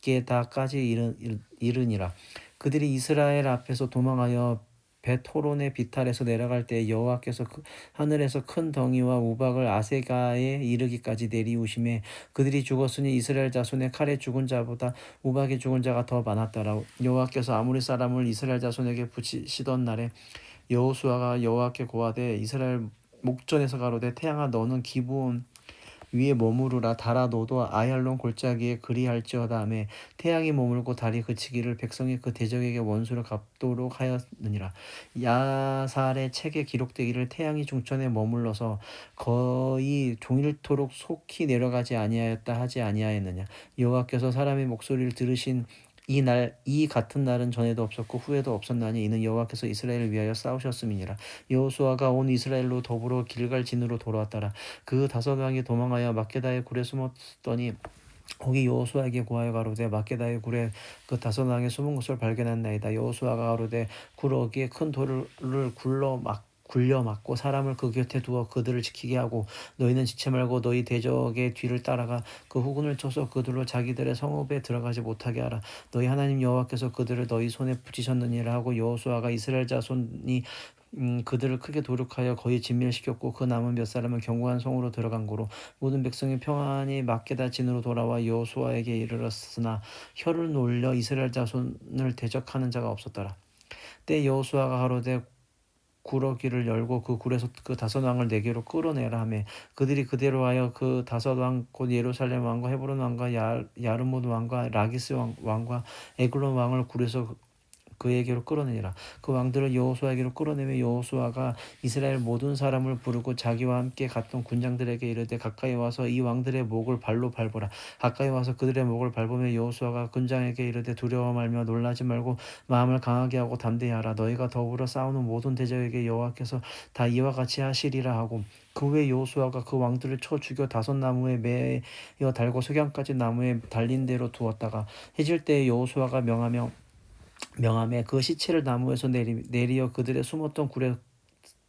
막게다까지 이르니라. 그들이 이스라엘 앞에서 도망하여 베토론의 비탈에서 내려갈 때 여호와께서 하늘에서 큰 덩이와 우박을 아세가에 이르기까지 내리우심에 그들이 죽었으니 이스라엘 자손의 칼에 죽은 자보다 우박에 죽은 자가 더 많았더라. 여호와께서 아모리 사람을 이스라엘 자손에게 붙이시던 날에 여호수아가 여호와께 고하되 이스라엘 목전에서 가로되 태양아 너는 기브온 위에 머무르라. 달아 너도 아얄론 골짜기에 그리할지어다 하며 태양이 머물고 달이 그치기를 백성이 그 대적에게 원수를 갚도록 하였느니라. 야살의 책에 기록되기를 태양이 중천에 머물러서 거의 종일토록 속히 내려가지 아니하였다 하지 아니하였느냐. 여호와께서 사람의 목소리를 들으신 이 같은 날은 전에도 없었고 후에도 없었나니 이는 여호와께서 이스라엘을 위하여 싸우셨음이니라. 여호수아가 온 이스라엘로 더불어 길갈 진으로 돌아왔더라. 그 다섯 왕이 도망하여 막게다의 굴에 숨었더니 거기 여호수아에게 고하여 가로되 막게다의 굴에 그 다섯 왕의 숨은 것을 발견했나이다. 여호수아가 가로되 굴 어기에 큰 돌을 굴려 막고 사람을 그 곁에 두어 그들을 지키게 하고 너희는 지체 말고 너희 대적의 뒤를 따라가 그 후군을 쳐서 그들로 자기들의 성읍에 들어가지 못하게 하라. 너희 하나님 여호와께서 그들을 너희 손에 붙이셨느니라 하고 여호수아가 이스라엘 자손이 그들을 크게 도륙하여 거의 진멸시켰고 그 남은 몇 사람은 견고한 성으로 들어간 고로 모든 백성이 평안히 막게다 진으로 돌아와 여호수아에게 이르렀으나 혀를 놀려 이스라엘 자손을 대적하는 자가 없었더라. 때 여호수아가 가로되 구러기를 열고 그 굴에서 그 다섯 왕을 내게로 끌어내라 하며 그들이 그대로 하여 그 다섯 왕 곧 예루살렘 왕과 헤브론 왕과 야르못 왕과 라기스 왕과 에글론 왕을 굴에서 그에게로 끌어내니라. 그 왕들을 여호수아에게로 끌어내며 여호수아가 이스라엘 모든 사람을 부르고 자기와 함께 갔던 군장들에게 이르되 가까이 와서 이 왕들의 목을 발로 밟으라. 가까이 와서 그들의 목을 밟으며 여호수아가 군장에게 이르되 두려워 말며 놀라지 말고 마음을 강하게 하고 담대히 하라. 너희가 더불어 싸우는 모든 대적에게 여호와께서 다 이와 같이 하시리라 하고 그 후에 여호수아가 그 왕들을 쳐 죽여 다섯 나무에 매어 달고 석양까지 나무에 달린 대로 두었다가 해질 때에 여호수아가 명함에 그 시체를 나무에서 내리어 그들의 숨었던 굴에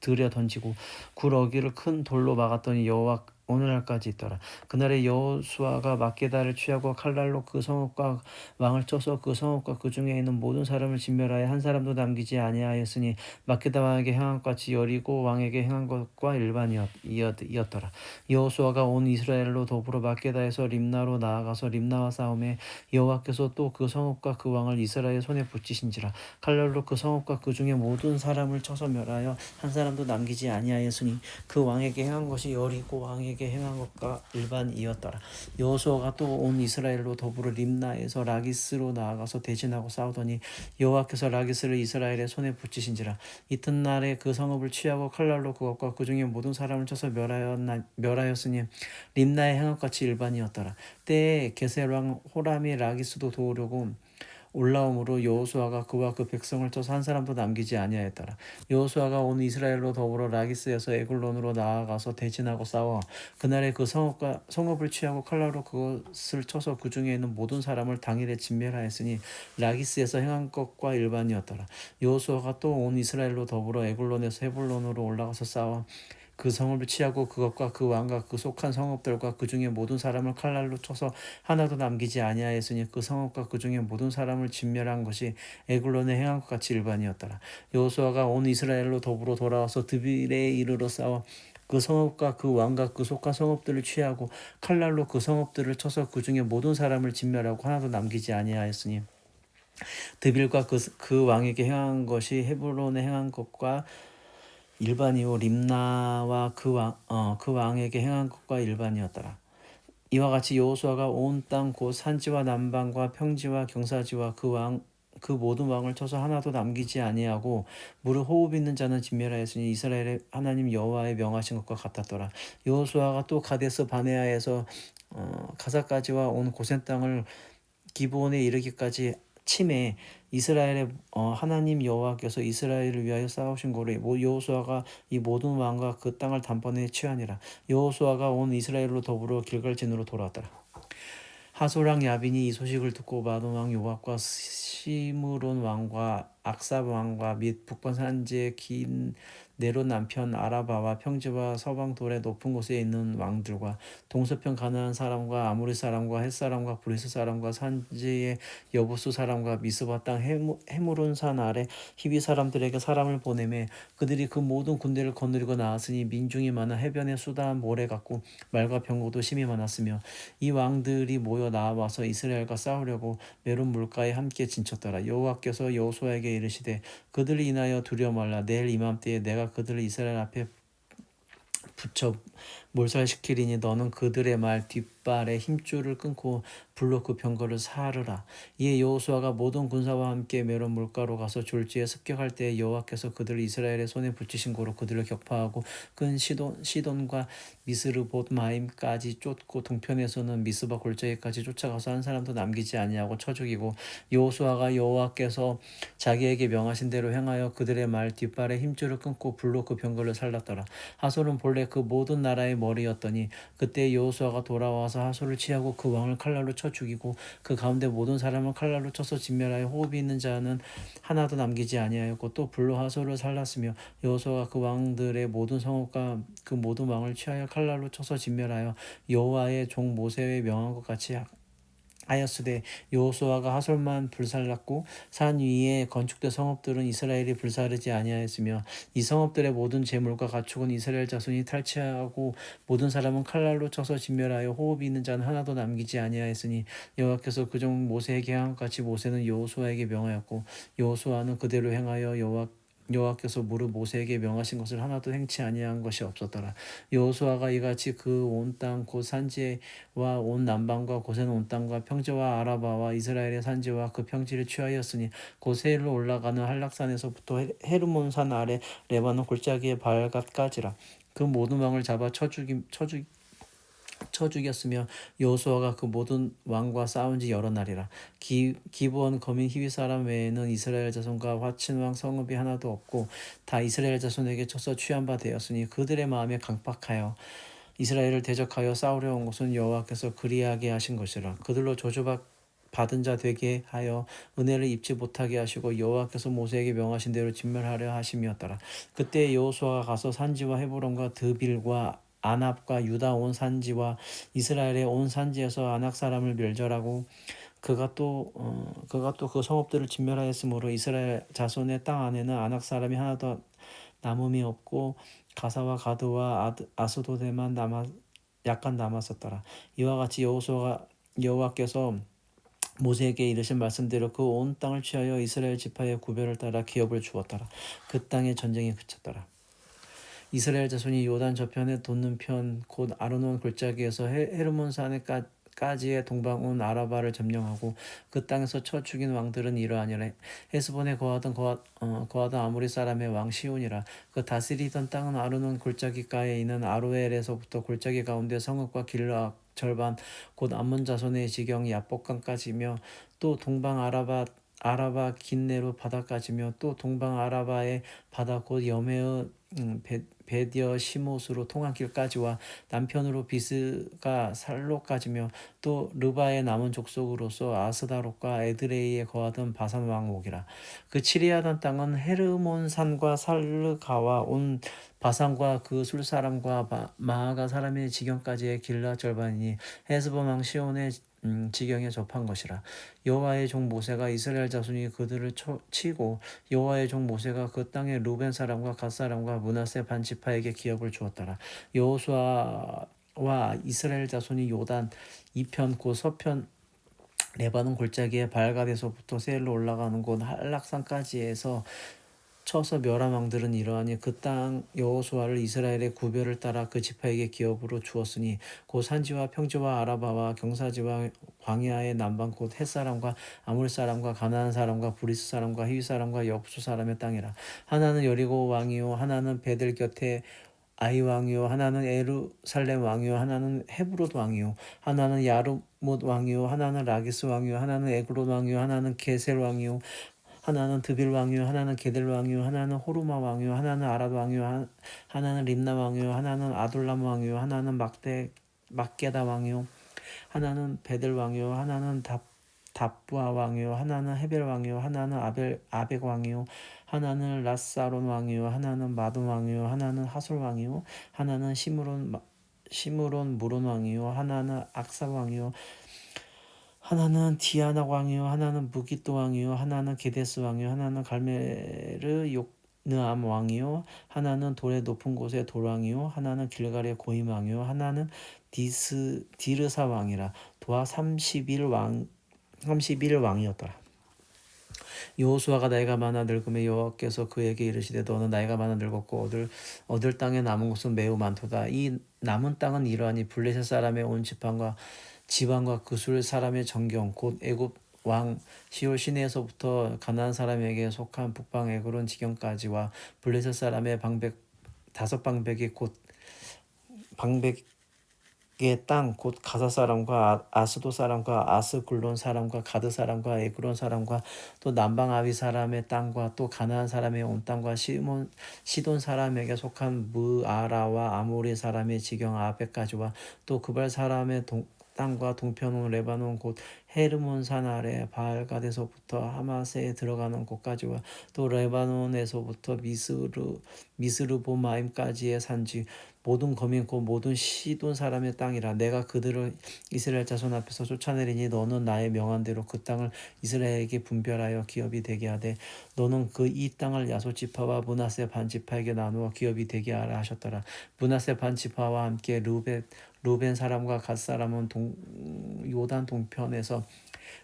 들여 던지고 굴 어기를 큰 돌로 막았더니 오늘날까지 있더라. 그날에 여호수아가 막게다를 취하고 칼날로 그 성읍과 왕을 쳐서 그 성읍과 그 중에 있는 모든 사람을 진멸하여 한 사람도 남기지 아니하였으니 막게다 왕에게 행한 것 같이 여리고 왕에게 행한 것과 일반이었더라. 여호수아가 온 이스라엘로 더불어 막게다에서 림나로 나아가서 림나와 싸움에 여호와께서 또 그 성읍과 그 왕을 이스라엘 손에 붙이신지라. 칼날로 그 성읍과 그 중에 모든 사람을 쳐서 멸하여 한 사람도 남기지 아니하였으니 그 왕에게 행한 것이 여리고 왕에게 행한 것과 일반이었더라. 여호수아가 또 온 이스라엘로 더불어 림나에서 라기스로 나아가서 대진하고 싸우더니 여호와께서 라기스를 이스라엘의 손에 붙이신지라. 이튿날에 그 성읍을 취하고 칼날로 그것과 그 중에 모든 사람을 쳐서 멸하였으니 림나의 행한 것같이 일반이었더라. 때에 게셀 왕 호람이 라기스도 도우려고 올라옴으로 여호수아가 그와 그 백성을 쳐서 한 사람도 남기지 아니하였더라. 여호수아가 온 이스라엘로 더불어 라기스에서 에글론으로 나아가서 대진하고 싸워 그날에 그 성읍을 취하고 칼날로 그것을 쳐서 그 중에 있는 모든 사람을 당일에 진멸하였으니 라기스에서 행한 것과 일반이었더라. 여호수아가 또 온 이스라엘로 더불어 에글론에서 헤불론으로 올라가서 싸워 그 성읍을 취하고 그것과 그 왕과 그 속한 성읍들과 그 중에 모든 사람을 칼날로 쳐서 하나도 남기지 아니하였으니 그 성읍과 그 중에 모든 사람을 진멸한 것이 에글론에 행한 것 같이 일반이었더라. 여호수아가 온 이스라엘로 더불어 돌아와서 드빌에 이르러 싸워 그 성읍과 그 왕과 그 속한 성읍들을 취하고 칼날로 그 성읍들을 쳐서 그 중에 모든 사람을 진멸하고 하나도 남기지 아니하였으니 드빌과 그 왕에게 행한 것이 헤브론에 행한 것과 일반이요 림나와 그 왕에게 행한 것과 일반이었더라. 이와 같이 여호수아가 온 땅 곧 산지와 남방과 평지와 경사지와 그 모든 왕을 쳐서 하나도 남기지 아니하고 무릇 호흡 있는 자는 진멸하였으니 이스라엘의 하나님 여호와의 명하신 것과 같았더라. 여호수아가 또 가데스 바네아에서 가사까지와 온 고센 땅을 기브온에 이르기까지 침해 이스라엘의 하나님 여호와께서 이스라엘을 위하여 싸우신 고로 여호수아가 이 모든 왕과 그 땅을 단번에 취하니라. 여호수아가 온 이스라엘로 더불어 길갈진으로 돌아왔더라. 하솔랑 야빈이 이 소식을 듣고 마돈 왕 요압과 시므론 왕과 악삽 왕과 및 북방 산지의 긴 네롯 남편 아라바와 평지와 서방 돌의 높은 곳에 있는 왕들과 동서편 가나안 사람과 아모리 사람과 헷 사람과 브리스 사람과 산지의 여부수 사람과 미스바 땅 헤므론 산 아래 히비 사람들에게 사람을 보내매 그들이 그 모든 군대를 거느리고 나왔으니 민중이 많아 해변에 수다한 모래 같고 말과 병거도 심히 많았으며 이 왕들이 모여 나와서 이스라엘과 싸우려고 메론 물가에 함께 진쳤더라. 여호와께서 여호수아에게 이르시되 그들을 인하여 두려워 말라. 내일 이맘때에 내가 그들을 이스라엘 앞에 붙여 몰살시키리니 너는 그들의 말 뒷발에 힘줄을 끊고 불로 그 병거를 사르라. 이에 여호수아가 모든 군사와 함께 메론 물가로 가서 졸지에 습격할 때에 여호와께서 그들을 이스라엘의 손에 붙이신 고로 그들을 격파하고 근 시돈과 미스르봇 마임까지 쫓고 동편에서는 미스바 골짜기까지 쫓아가서 한 사람도 남기지 아니하고 쳐 죽이고 여호수아가 여호와께서 자기에게 명하신 대로 행하여 그들의 말 뒷발에 힘줄을 끊고 불로 그 병거를 살랐더라. 하솔은 본래 그 모든 나라의 머리였더니 그때 여호수아가 돌아와서 하솔을 취하고 그 왕을 칼날로 쳐 죽이고 그 가운데 모든 사람을 칼날로 쳐서 진멸하여 호흡이 있는 자는 하나도 남기지 아니하였고 또 불로 하솔을 살랐으며 여호수아가 그 왕들의 모든 성읍과 그 모든 왕을 취하여 칼날로 쳐서 진멸하여 여호와의 종 모세의 명한 것 같이 하였으되 여호수아가 하솔만 불살랐고 산 위에 건축된 성읍들은 이스라엘이 불사르지 아니하였으며 이 성읍들의 모든 재물과 가축은 이스라엘 자손이 탈취하고 모든 사람은 칼날로 쳐서 진멸하여 호흡이 있는 자는 하나도 남기지 아니하였으니 여호와께서 그 종 모세에게 행한 것 같이 모세는 여호수아에게 명하였고 여호수아는 그대로 행하여 여호와께서 무릇 모세에게 명하신 것을 하나도 행치 아니한 것이 없었더라. 여호수아가 이같이 그 온 땅 곧 산지와 온 남방과 고센 온 땅과 평지와 아라바와 이스라엘의 산지와 그 평지를 취하였으니 곧 세일로 올라가는 한락산에서부터 헤르몬산 아래 레바논 골짜기의 발갓까지라. 그 모든 왕을 잡아 쳐 죽였으며 여호수아가 그 모든 왕과 싸운 지 여러 날이라. 기브온 거민 히위 사람 외에는 이스라엘 자손과 화친 왕 성읍이 하나도 없고 다 이스라엘 자손에게 쳐서 취한 바 되었으니 그들의 마음에 강팍하여 이스라엘을 대적하여 싸우려 온 것은 여호와께서 그리하게 하신 것이라. 그들로 받은 자 되게 하여 은혜를 입지 못하게 하시고 여호와께서 모세에게 명하신 대로 진멸하려 하심이었더라. 그때 여호수아가 가서 산지와 헤브론과 드빌과 안압과 유다 온 산지와 이스라엘의 온 산지에서 아낙 사람을 멸절하고 그가 또 그 성읍들을 진멸하였으므로 이스라엘 자손의 땅 안에는 아낙 사람이 하나도 남음이 없고 가사와 가드와 아스도데만 약간 남았었더라. 이와 같이 여호와께서 모세에게 이르신 말씀대로 그 온 땅을 취하여 이스라엘 지파의 구별을 따라 기업을 주었더라. 그 땅에 전쟁이 그쳤더라. 이스라엘 자손이 요단 저편에 돋는 편 곧 아르논 골짜기에서 헤르몬 산에까지의 동방온 아라바를 점령하고 그 땅에서 쳐 죽인 왕들은 이러하니라. 헤스본에 거하던 아모리 사람의 왕 시온이라. 그 다스리던 땅은 아르논 골짜기가에 있는 아로엘에서부터 골짜기 가운데 성읍과 길라 절반 곧 암몬 자손의 지경 야복강까지며 또 동방 아라바 긴네로 바다까지며 또 동방 아라바의 바다 곧 여메의 베디어 시못으로 통한 길까지와 남편으로 비스가 살로까지며 또 르바의 남은 족속으로서 아스다롯과 에드레이에 거하던 바산 왕 옥이라. 그 치리하던 땅은 헤르몬 산과 살르가와 온 바산과 그 술 사람과 마아가 사람의 지경까지의 길라 절반이니 헤스본 왕 시온의 지경에 접한 것이라. 여호와의 종 모세가 이스라엘 자손이 그들을 치고 여호와의 종 모세가 그 땅의 루벤 사람과 갓 사람과 므낫세 반 지파에게 기업을 주었더라. 여호수아와 이스라엘 자손이 요단 이편 곧 서편 레바논 골짜기에 발갓에서부터 세일로 올라가는 곳 한락산까지에서 쳐서 멸한 왕들은 이러하니 그 땅 여호수아를 이스라엘의 구별을 따라 그 지파에게 기업으로 주었으니 곧 산지와 평지와 아라바와 경사지와 광야의 남방 곧 햇사람과 아몰 사람과 가나안 사람과 브리스 사람과 히위 사람과 여부수 사람의 땅이라. 하나는 여리고 왕이요 하나는 베들 곁에 아이 왕이요 하나는 에루살렘 왕이요 하나는 헤브론 왕이요 하나는 야르못 왕이요 하나는 라기스 왕이요 하나는 에그론 왕이요 하나는 게셀 왕이요 하나는 드빌 왕이요 하나는 게델 왕이요 하나는 호르마 왕이요 하나는 아랏 왕이요 하나는 림나 왕이요 하나는 아둘람 왕이요 하나는 막게다 왕이요 하나는 베델 왕이요 하나는 답부아 왕이요 하나는 헤벨 왕이요 하나는 아벡 왕이요 하나는 라사론 왕이요 하나는 마돈 왕이요 하나는 하솔 왕이요 하나는 시므론 무론 왕이요 하나는 악사 왕이요 하나는 디아나 왕이요 하나는 무기또 왕이요 하나는 게데스 왕이요 하나는 갈메르 욕느암 왕이요 하나는 돌의 높은 곳의 돌왕이요 하나는 길갈의 고임 왕이요 하나는 디르사 왕이라. 도하 31왕이었더라. 여호수아가 나이가 많아 늙음에 여호와께서 그에게 이르시되 너는 나이가 많아 늙었고 얻을 땅에 남은 곳은 매우 많도다. 이 남은 땅은 이러하니 블레셋 사람의 온 지방과 그술 사람의 정경 곧 애굽 왕 시올 시내에서부터 가나안 사람에게 속한 북방 에그론 지경까지와 블레셋 사람의 다섯 방백이 곧 방백의 땅 곧 가사 사람과 아스도 사람과 아스굴론 사람과 가드 사람과 에그론 사람과 또 남방 아위 사람의 땅과 또 가나안 사람의 온 땅과 시돈 사람에게 속한 무아라와 아모리 사람의 지경 아벡까지와 또 그발 사람의 땅과 동편은 레바논 곧 헤르몬 산 아래 바알갓에서부터 하맛에 들어가는 곳까지와 또 레바논에서부터 미스르보마임까지의 산지 모든 거민 곧 모든 시돈 사람의 땅이라. 내가 그들을 이스라엘 자손 앞에서 쫓아내리니 너는 나의 명한대로 그 땅을 이스라엘에게 분별하여 기업이 되게 하되 너는 이 땅을 야소 지파와 므낫세 반 지파에게 나누어 기업이 되게 하라 하셨더라. 므낫세 반 지파와 함께 루벤 사람과 갓 사람은 요단 동편에서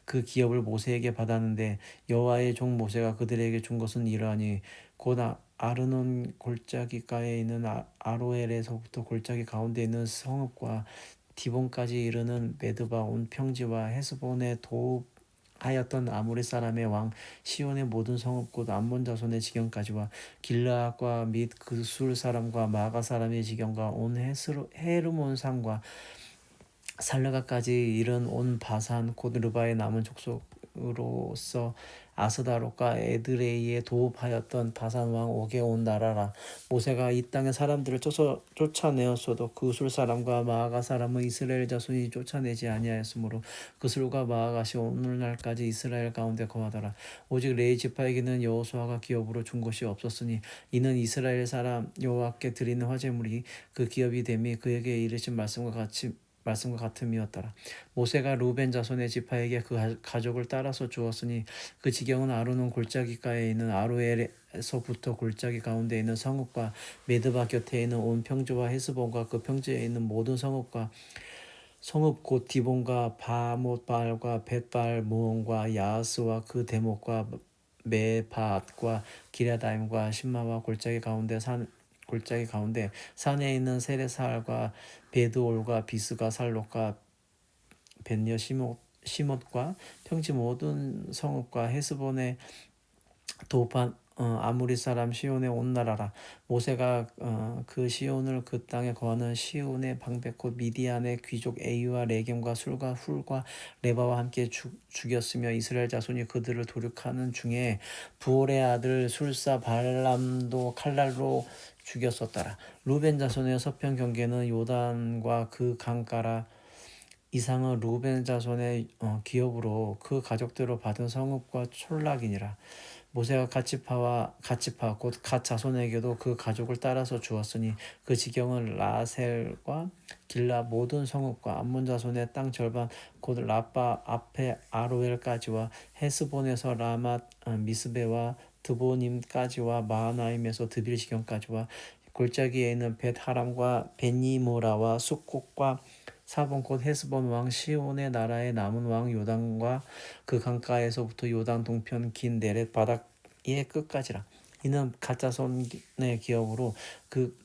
그 기업을 모세에게 받았는데 여호와의 종 모세가 그들에게 준 것은 이러하니 곧 아르논 골짜기가에 있는 아로엘에서부터 골짜기 가운데 있는 성읍과 디본까지 이르는 메드바 온 평지와 헤스본에 하였던 아모리 사람의 왕 시온의 모든 성읍 곧 암몬 자손의 지경까지와 길라앗과 및 그술 사람과 마가 사람의 지경과 온 헤르몬 산과 살르가까지 이른 온 바산 곧 르바의 남은 족속으로서 아스다롯과 에드레이에 도읍하였던 바산 왕 옥의 온 나라라. 모세가 이 땅의 사람들을 쫓아내었어도 그술 사람과 마아가 사람은 이스라엘 자손이 쫓아내지 아니하였으므로 그술과 마아가시 오늘날까지 이스라엘 가운데 거하더라. 오직 레위 지파에게는 여호수아가 기업으로 준 것이 없었으니 이는 이스라엘 사람 여호와께 드리는 화제물이 그 기업이 됨이 그에게 이르신 말씀과 같음이었더라. 모세가 루벤 자손의 지파에게 그 가족을 따라서 주었으니 그 지경은 아루논 골짜기가에 있는 아로엘에서부터 골짜기 가운데 있는 성읍과 메드바 곁에 있는 온 평지와 헤스본과 그 평지에 있는 모든 성읍 곧 디본과 바못발과 벳발 무온과 야스와 그 대목과 메바앗과 기랴다임과 신마와 골짜기 가운데 산에 있는 세레살과 베드올과 비스가 살록과 벤여 시못과 평지 모든 성읍과 헤스본의 도반 아무리 사람 시온의 온 나라라. 모세가 그 시온을 그 땅에 거하는 시온의 방백 곧 미디안의 귀족 에이와 레겜과 술과 훌과 레바와 함께 죽였으며 이스라엘 자손이 그들을 도륙하는 중에 부올의 아들 술사 발람도 칼날로 죽였었더라. 루벤 자손의 서편 경계는 요단과 그 강가라. 이상은 루벤 자손의 기업으로 그 가족대로 받은 성읍과 촌락이니라. 모세가 갓지파 곧 갓 자손에게도 그 가족을 따라서 주었으니 그 지경은 라셀과 길라 모든 성읍과 암몬 자손의 땅 절반 곧 라빠 앞에 아로엘까지와 헤스본에서 라맛 미스베와 드보님까지와 마하나임에서 드빌 지경까지와 골짜기에 있는 벳하람과 벤니모라와 숫곳과 사본 곧 헤스본 왕 시온의 나라의 남은 왕 요단과 그 강가에서부터 요단 동편 긴 네렛 바닥의 끝까지라. 이는 갓자손의 기업으로 그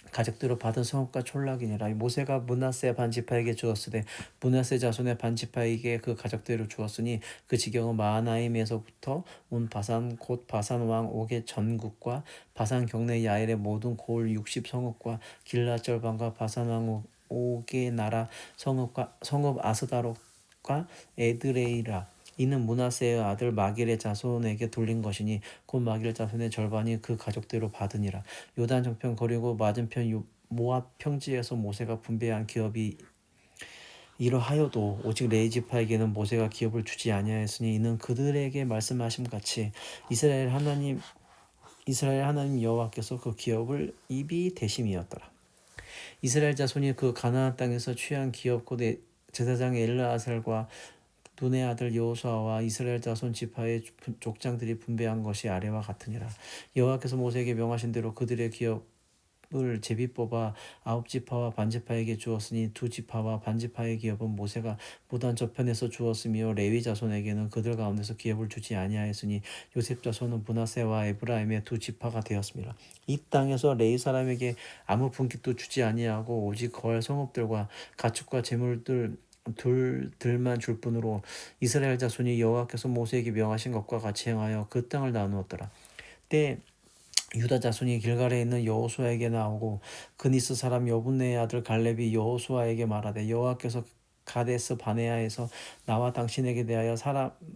가족대로 받은 성읍과 촌락이니라. 모세가 므낫세 반지파에게 주었으되 므낫세 자손의 반지파에게 그 가족대로 주었으니 그 지경은 마하나임에서부터 온 바산 곧 바산 왕 옥의 전국과 바산 경내 야엘의 모든 고을 60성읍과 길라 절반과 바산 왕 옥의 나라 성읍 아스다롯과 에드레이라. 이는 므낫세의 아들 마길의 자손에게 돌린 것이니 곧 마길 자손의 절반이 그 가족대로 받으니라. 요단 정편 거리고 맞은편 모압 평지에서 모세가 분배한 기업이 이러하여도 오직 레위 지파에게는 모세가 기업을 주지 아니하였으니 이는 그들에게 말씀하심 같이 이스라엘 하나님 여호와께서 그 기업을 입이 대심이었더라. 이스라엘 자손이 그 가나안 땅에서 취한 기업 곧 제사장 엘르아살과 눈의 아들 여호수아와 이스라엘 자손 지파의 족장들이 분배한 것이 아래와 같으니라. 여호와께서 모세에게 명하신 대로 그들의 기업을 제비 뽑아 9지파와 반지파에게 주었으니 2지파와 반지파의 기업은 모세가 무단 저편에서 주었으며 레위 자손에게는 그들 가운데서 기업을 주지 아니하였으니 요셉 자손은 므낫세와 에브라임의 2지파가 되었습니다. 이 땅에서 레위 사람에게 아무 분깃도 주지 아니하고 오직 거할 성읍들과 가축과 재물들만 줄 뿐으로 이스라엘 자손이 여호와께서 모세에게 명하신 것과 같이 행하여 그 땅을 나누었더라. 때 유다 자손이 길갈에 있는 여호수아에게 나오고 그니스 사람 여분네의 아들 갈렙이 여호수아에게 말하되 여호와께서 가데스 바네아에서 나와 당신에게 대하여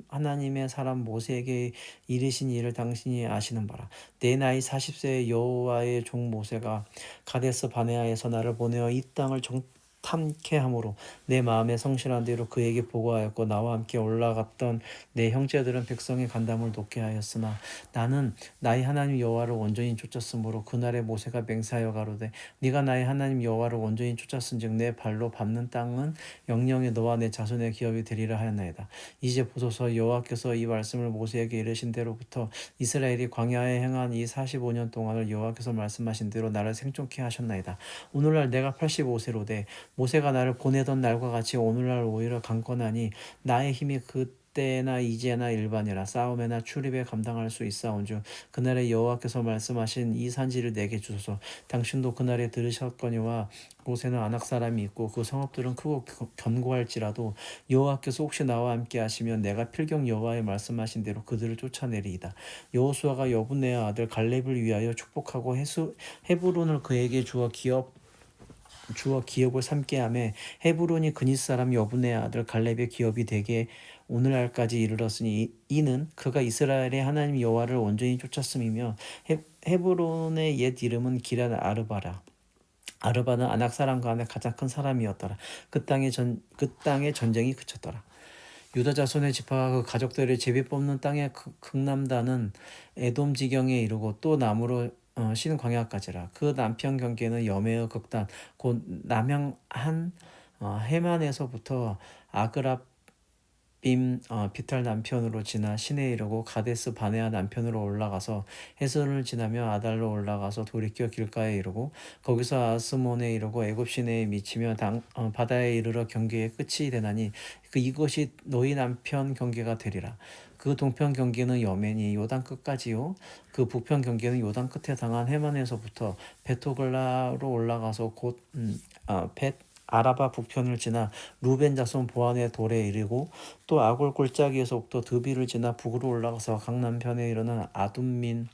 하나님의 사람 모세에게 이르신 일을 당신이 아시는 바라. 내 나이 40세의 여호와의 종 모세가 가데스 바네아에서 나를 보내어 이 땅을 탐케 함으로 내 마음에 성실한 대로 그에게 보고하였고 나와 함께 올라갔던 내 형제들은 백성의 간담을 높게 하였으나 나는 나의 하나님 여호와를 온전히 쫓았으므로 그날에 모세가 맹세하여 가로되 네가 나의 하나님 여호와를 온전히 쫓았은즉 내 발로 밟는 땅은 영영이 너와 내 자손의 기업이 되리라 하였나이다. 이제 보소서 여호와께서 이 말씀을 모세에게 이르신 대로부터 이스라엘이 광야에 행한 이 45년 동안을 여호와께서 말씀하신 대로 나를 생존케 하셨나이다. 오늘날 내가 85세로되 모세가 나를 보내던 날과 같이 오늘날 오히려 강건하니 나의 힘이 그때나 이제나 일반이라 싸움에나 출입에 감당할 수 있사온즉 그날에 여호와께서 말씀하신 이 산지를 내게 주소서. 당신도 그날에 들으셨거니와 모세는 아낙 사람이 있고 그 성읍들은 크고 견고할지라도 여호와께서 혹시 나와 함께 하시면 내가 필경 여호와의 말씀하신 대로 그들을 쫓아내리이다. 여호수아가 여분네의 아들 갈렙을 위하여 축복하고 헤브론을 그에게 주어 기업 주어 기업을 삼게 하매 헤브론이 그닛 사람 여분의 아들 갈렙의 기업이 되게 오늘날까지 이르렀으니 이는 그가 이스라엘의 하나님 여호와를 온전히 쫓았음이며 헤브론의 옛 이름은 기럇 아르바라. 아르바는 아낙 사람 가운데 가장 큰 사람이었더라. 그 땅의 전쟁이 그쳤더라. 유다 자손의 지파가 그 가족들을 제비 뽑는 땅의 극남단은 에돔 지경에 이르고 또 남으로 신 광야까지라. 그 남편 경계는 여매의 극단 곧 남향한 해만에서부터 아그랍 빔 비탈 남편으로 지나 시내에 이르고 가데스 바네아 남편으로 올라가서 헤스론을 지나며 아달로 올라가서 돌이켜 길가에 이르고 거기서 아스몬에 이르고 애굽 시내에 미치며 바다에 이르러 경계의 끝이 되나니 이것이 너희 남편 경계가 되리라. 그 동편 경계는 여맨이 요단 끝까지요. 그 북편 경계는 요단 끝에 당한 해만에서부터 베토글라로 올라가서 곧벳 아라바 북편을 지나 루벤 자손 보안의 돌에 이르고 또 아골 골짜기에서부터 드비를 지나 북으로 올라가서 강남편에 이르는 아둠밈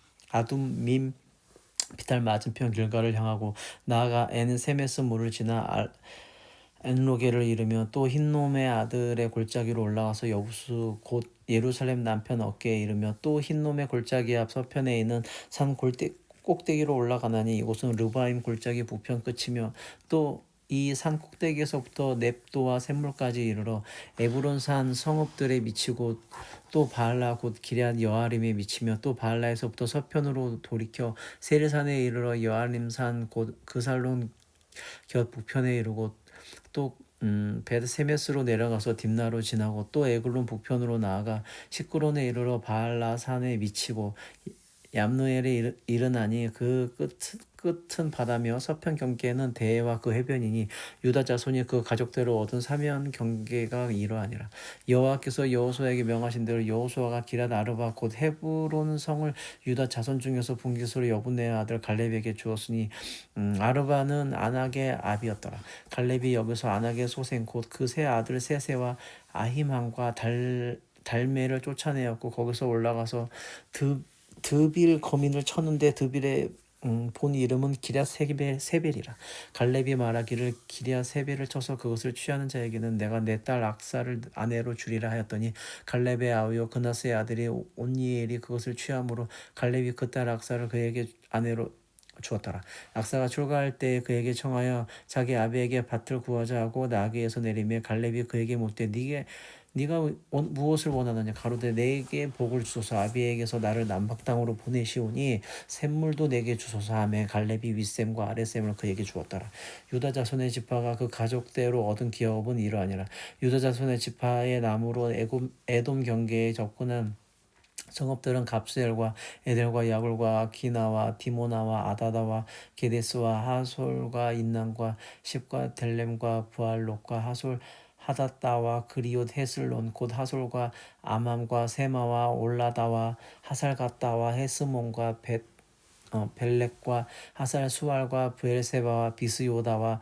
비탈 맞은편 길가를 향하고 나아가 엔세메스 물을 지나 엔로게를 이르며 또 흰놈의 아들의 골짜기로 올라가서 여부수 곧 예루살렘 남편 어깨에 이르며 또 흰놈의 골짜기 앞 서편에 있는 산 꼭대기로 올라가나니 이곳은 르바임 골짜기 북편 끝이며 또 이 산 꼭대기에서부터 넵도와 샘물까지 이르러 에브론 산 성읍들에 미치고 또 바알라 곧 기럇 여아림에 미치며 또 바알라에서부터 서편으로 돌이켜 세르산에 이르러 여아림 산 곧 그살론 곁 북편에 이르고 또 베드세메스로 내려가서 딥나로 지나고 또 에글론 북편으로 나아가 시크론에 이르러 바알라 산에 미치고 얌누엘에 이르나니 그 끝은 바다며 서편 경계는 대해와 그 해변이니 유다 자손이 그 가족대로 얻은 사면 경계가 이러하니라. 여호와께서 여호수아에게 명하신 대로 여호수아가 기럇 아르바 곧 헤브론 성을 유다 자손 중에서 분깃으로 여분의 아들 갈렙에게 주었으니 아르바는 아낙의 아비였더라. 갈렙이 여기서 아낙의 소생 곧 그 세 아들 세세와 아히만과 달메를 쫓아내었고 거기서 올라가서 드빌 거민을 쳤는데 드빌의 본 이름은 기럇 세벨이라. 갈렙이 말하기를 기럇 세벨을 쳐서 그것을 취하는 자에게는 내가 내 딸 악사를 아내로 주리라 하였더니 갈렙의 아우요 그나스의 아들이 온니엘이 그것을 취함으로 갈렙이 그 딸 악사를 그에게 아내로 주었더라. 악사가 출가할 때 그에게 청하여 자기 아비에게 밭을 구하자 하고 나귀에서 내리며 갈렙이 그에게 묻되 네가 무엇을 원하느냐 가로되 내게 복을 주소서 아비에게서 나를 남방 땅으로 보내시오니 샘물도 내게 주소서 하매 갈렙이 윗샘과 아랫샘을 그에게 주었더라. 유다 자손의 지파가 그 가족대로 얻은 기업은 이러하니라. 유다 자손의 지파의 남으로 에돔 경계에 접근한 성읍들은 갑스엘과 에델과 야굴과 기나와 디모나와 아다다와 게데스와 하솔과 인난과 십과 델렘과 부알롯과 하솔 하닷다와 그리옷 헤슬론 곧 하솔과 아맘과 세마와 올라다와 하살갓다와 헤스몬과 벨렉과 하살 수알과 브엘세바와 비스요다와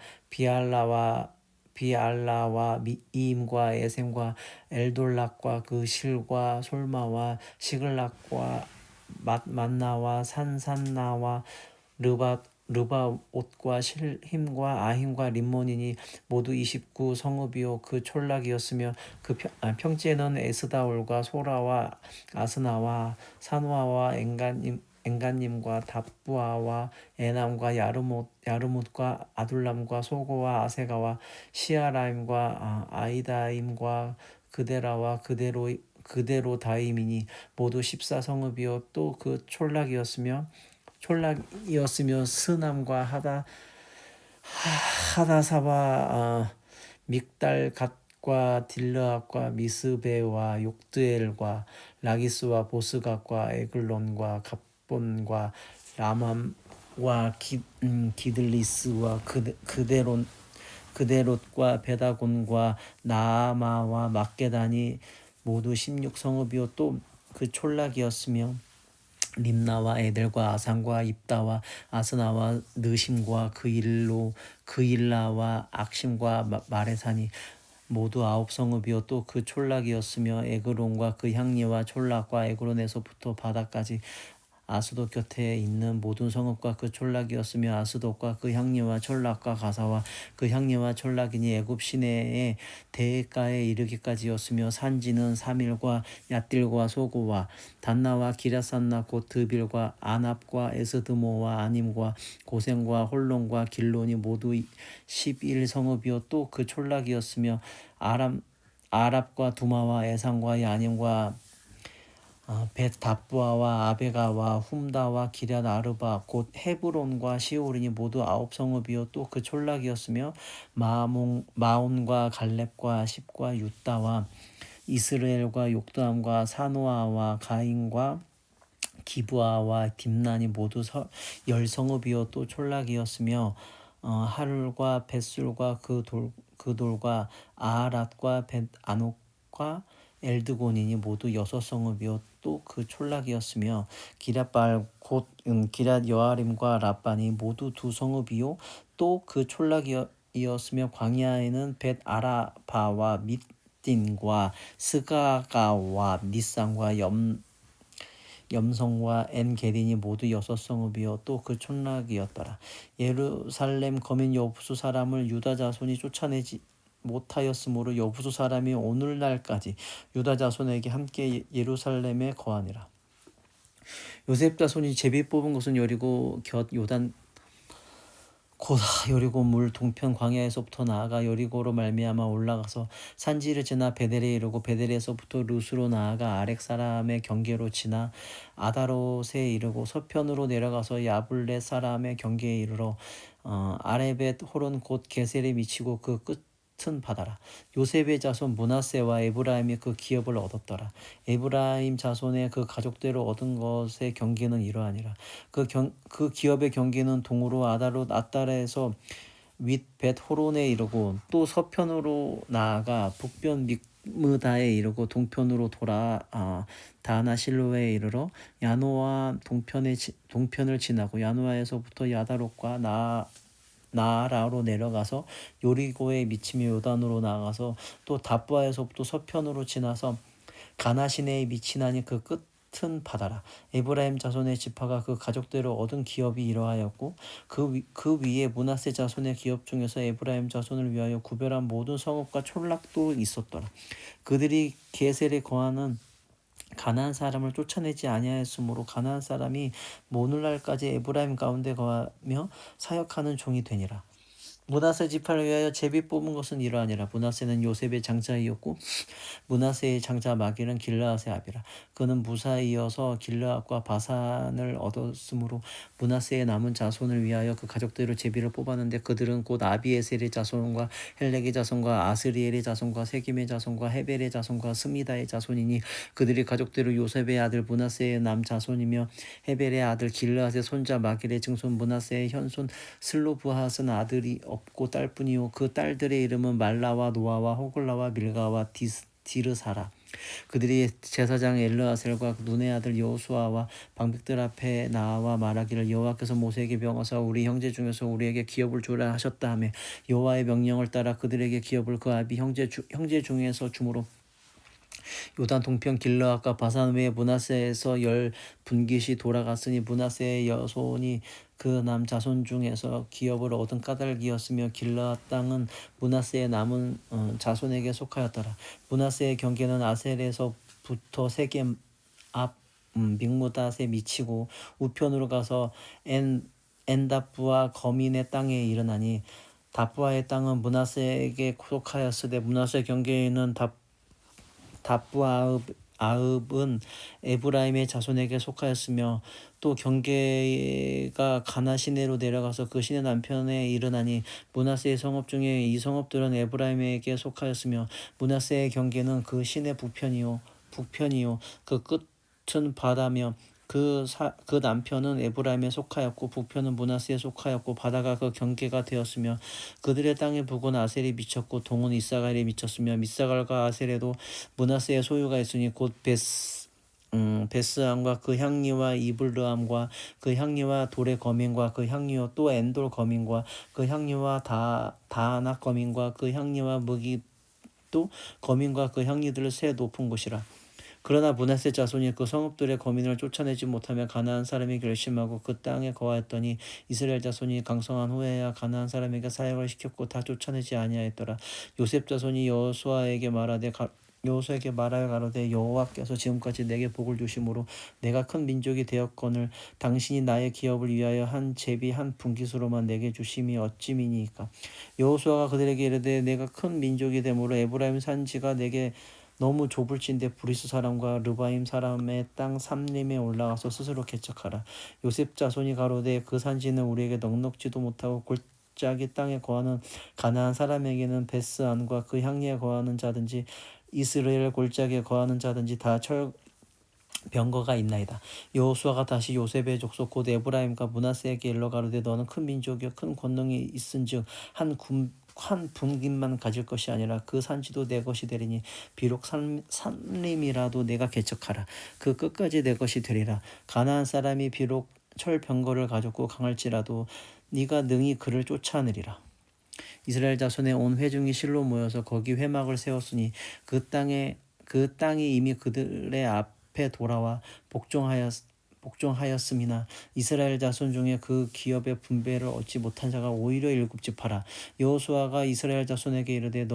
비알라와 미임과 에셈과 엘돌락과 그 실과 솔마와 시글락과 만나와 산산나와 르바옷과 실힘과 아힘과 림몬이니 모두 29 성읍이요 그 촌락이었으며 그 평지에는 에스다올과 소라와 아스나와 산화와 엔간님과 답부아와 에남과 야르못과 아둘람과 소고와 아세가와 시아라임과 아이다임과 그데라와 그데로다임이니 모두 14성읍이요 또 그 촌락이었으며 스남과 하다사와 믹달갓과 딜르앗과 미스베와 욕드엘과 라기스와 보스갓과 에글론과 갑본과 라맘과 기들리스와 그데롯과 베다곤과 나아마와 막게다니 모두 16성읍이요 또 그 촌락이었으며 림나와 에델과 아산과 입다와 아스나와 느심과 그일라와 악심과 마레산이 모두 9성읍이요 또 그 촌락이었으며 에그론과 그 향리와 촌락과 에그론에서부터 바다까지 아스돗 곁에 있는 모든 성읍과 그 촌락이었으며 아스돗과 그 향리와 촌락과 가사와 그 향리와 촌락이니 애굽 시내의 대가에 이르기까지였으며 산지는 사밀과 얏딜과 소고와 단나와 기랴산나 곧 드빌과 아납과 에스드모와 아님과 고센과 홀론과 길론이 모두 11성읍이요 또 그 촌락이었으며 아랍과 두마와 에산과 야님과 벳다부아와 아베가와 훔다와 기럇 아르바 곧 헤브론과 시오린이 모두 9성읍이요 또 그 촌락이었으며 마온과 갈렙과 십과 유다와 이스라엘과 욕담과 사노아와 가인과 기브아와 딥난이 모두 10성읍이요 또 촌락이었으며 하룰과 벳술과 그 돌과 아하랏과 벳 아녹과 엘드고닌이 모두 6성읍이요 또 그 촌락이었으며 기럇발 곧 기럇 여아림과 랍반이 모두 2성읍이요 또 그 촌락이었으며 광야에는 벳 아라바와 밑딘과 스가가와 니산과 염성과 엔게딘이 모두 6성읍이요 또 그 촌락이었더라. 예루살렘 거민 여부수 사람을 유다 자손이 쫓아내지 못하였으므로 여부수 사람이 오늘날까지 유다 자손에게 함께 예루살렘에 거하니라. 요셉 자손이 제비 뽑은 것은 여리고 곁 요단 곧 여리고 물 동편 광야에서부터 나아가 여리고로 말미암아 올라가서 산지를 지나 베델에 이르고 베델에서부터 루스로 나아가 아렉 사람의 경계로 지나 아다롯에 이르고 서편으로 내려가서 야블렛 사람의 경계에 이르러 아레벳 호론 곧 게셀에 미치고 그 끝은 바다라. 요셉의 자손 므낫세와 에브라임이 그 기업을 얻었더라. 에브라임 자손의 그 가족대로 얻은 것의 경계는 이러하니라. 그 기업의 경계는 동으로 아다롯 아달에서 윗벳 호론에 이르고 또 서편으로 나아가 북변 믹므다에 이르고 동편으로 돌아 다나 실로에 이르러 야노아 동편을 지나고 야노아에서부터 야다롯과 나아라로 내려가서 요리고에 미치며 요단으로 나아가서 또 답부아에서부터 서편으로 지나서 가나 시내에 미치나니 그 끝은 바다라. 에브라임 자손의 지파가 그 가족대로 얻은 기업이 이러하였고 그 위에 므낫세 자손의 기업 중에서 에브라임 자손을 위하여 구별한 모든 성읍과 촌락도 있었더라. 그들이 게셀에 거하는 가나안 사람을 쫓아내지 아니하였으므로 가나안 사람이 오늘날까지 에브라임 가운데 거하며 사역하는 종이 되니라. 므낫세 지파를 위하여 제비 뽑은 것은 이러하니라. 므낫세는 요셉의 장자이었고 므낫세의 장자 마길은 길르앗의 아비라. 그는 무사이어서 길르앗과 바산을 얻었으므로 므낫세의 남은 자손을 위하여 그 가족대로 제비를 뽑았는데 그들은 곧 아비에셀의 자손과 헬렉의 자손과 아스리엘의 자손과 세김의 자손과 헤벨의 자손과 스미다의 자손이니 그들이 가족대로 요셉의 아들 므낫세의 남 자손이며 헤벨의 아들 길르앗의 손자 마길의 증손 므낫세의 현손 슬로브핫은 아들이 없고 딸뿐이요 그 딸들의 이름은 말라와 노아와 호글라와 밀가와 디르사라. 그들이 제사장 엘르아셀과 눈의 아들 여호수아와 방백들 앞에 나와 말하기를 여호와께서 모세에게 명하사 우리 형제 중에서 우리에게 기업을 주라 하셨다 하며 여호와의 명령을 따라 그들에게 기업을 그 아비 형제 중에서 주므로 요단 동편 길르앗과 바산 외에 므낫세에서 10분깃이 돌아갔으니 므낫세의 여손이 그 남 자손 중에서 기업을 얻은 까닭이었으며 길르앗 땅은 므낫세의 남은 자손에게 속하였더라. 므낫세의 경계는 아셀에서부터 세겜 앞 믹므닷에 미치고 우편으로 가서 엔다프와 거민의 땅에 이르나니 답부아의 땅은 므낫세에게 속하였으되 므낫세 경계에는 답부아읍은 에브라임의 자손에게 속하였으며 또 경계가 가나 시내로 내려가서 그 시내 남편에 이르나니 므낫세의 성읍 중에 이 성읍들은 에브라임에게 속하였으며 므낫세의 경계는 그 시내 북편이요 그 끝은 바다며 그 남편은 에브라임에 속하였고 북편은 므낫세에 속하였고 바다가 그 경계가 되었으며 그들의 땅의 북은 아셀이 미쳤고 동은 이사갈에 미쳤으며 미사갈과 아셀에도 므낫세의 소유가 있으니 곧 베스함과 그 향리와 이블르함과 그 향리와 돌의 거민과 그 향리와 또 엔돌 거민과 그 향리와 다아낙 거민과 그 향리와 무기도 거민과 그 향리들을 세 높은 곳이라. 그러나 므낫세 자손이 그 성읍들의 거민을 쫓아내지 못하며 가나안 사람이 결심하고 그 땅에 거하였더니 이스라엘 자손이 강성한 후에야 가나안 사람에게 사역을 시켰고 다 쫓아내지 아니하였더라. 요셉 자손이 여호수아에게 말하여 가로되 여호와께서 지금까지 내게 복을 주심으로 내가 큰 민족이 되었거늘 당신이 나의 기업을 위하여 한 제비 한 분깃으로만 내게 주심이 어찌미니이까. 여호수아가 그들에게 이르되 내가 큰 민족이 되므로 에브라임 산지가 내게 너무 좁을진데 브리스 사람과 르바임 사람의 땅 삼림에 올라가서 스스로 개척하라. 요셉 자손이 가로되 그 산지는 우리에게 넉넉지도 못하고 골짜기 땅에 거하는 가나안 사람에게는 베스안과 그 향리에 거하는 자든지 이스라엘 골짜기에 거하는 자든지 다 병거가 있나이다. 여호수아가 다시 요셉의 족속 곧 에브라임과 므낫세에게 일러 가로되 너는 큰 민족이여 큰 권능이 있은즉 한 분깃만 가질 것이 아니라 그 산지도 내 것이 되리니 비록 산림이라도 내가 개척하라. 그 끝까지 내 것이 되리라. 가나안 사람이 비록 철병거를 가졌고 강할지라도 네가 능히 그를 쫓아내리라. 이스라엘 자손의 온 회중이 실로 모여서 거기 회막을 세웠으니 그 땅이 이미 그들의 앞에 돌아와 복종하였음이나 이스라엘 자손 중에 그 기업의 분배를 얻지 못한 자가 오히려 7집하라. 여호수아가 이스라엘 자손에게 이르되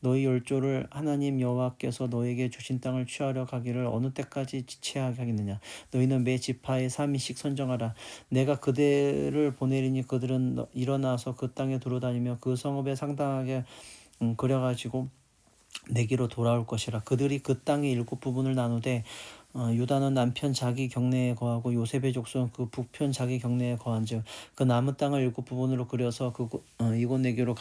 너희 열조를 하나님 여호와께서 너에게 주신 땅을 취하려 가기를 어느 때까지 지체하게 하겠느냐. 너희는 매 지파에 3인씩 선정하라. 내가 그들을 보내리니 그들은 일어나서 그 땅에 두루다니며 그 성읍에 상당하게 그려가지고 내게로 돌아올 것이라. 그들이 그 땅의 7부분을 나누되 유다는 남편 자기 경내에 거하고 요셉의 족속은 그 북편 자기 경내에 거한즉 그 남은 땅을 7부분으로 그려서 이곳 내게로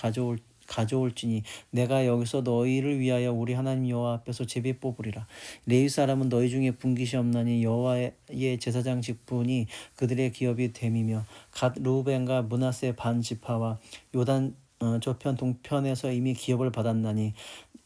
가져올지니 내가 여기서 너희를 위하여 우리 하나님 여호와 앞에서 제비 뽑으리라. 레위 사람은 너희 중에 분깃이 없나니 여호와의 제사장 직분이 그들의 기업이 됨이며 갓 르우벤과 므낫세 반 지파와 요단 저편 동편에서 이미 기업을 받았나니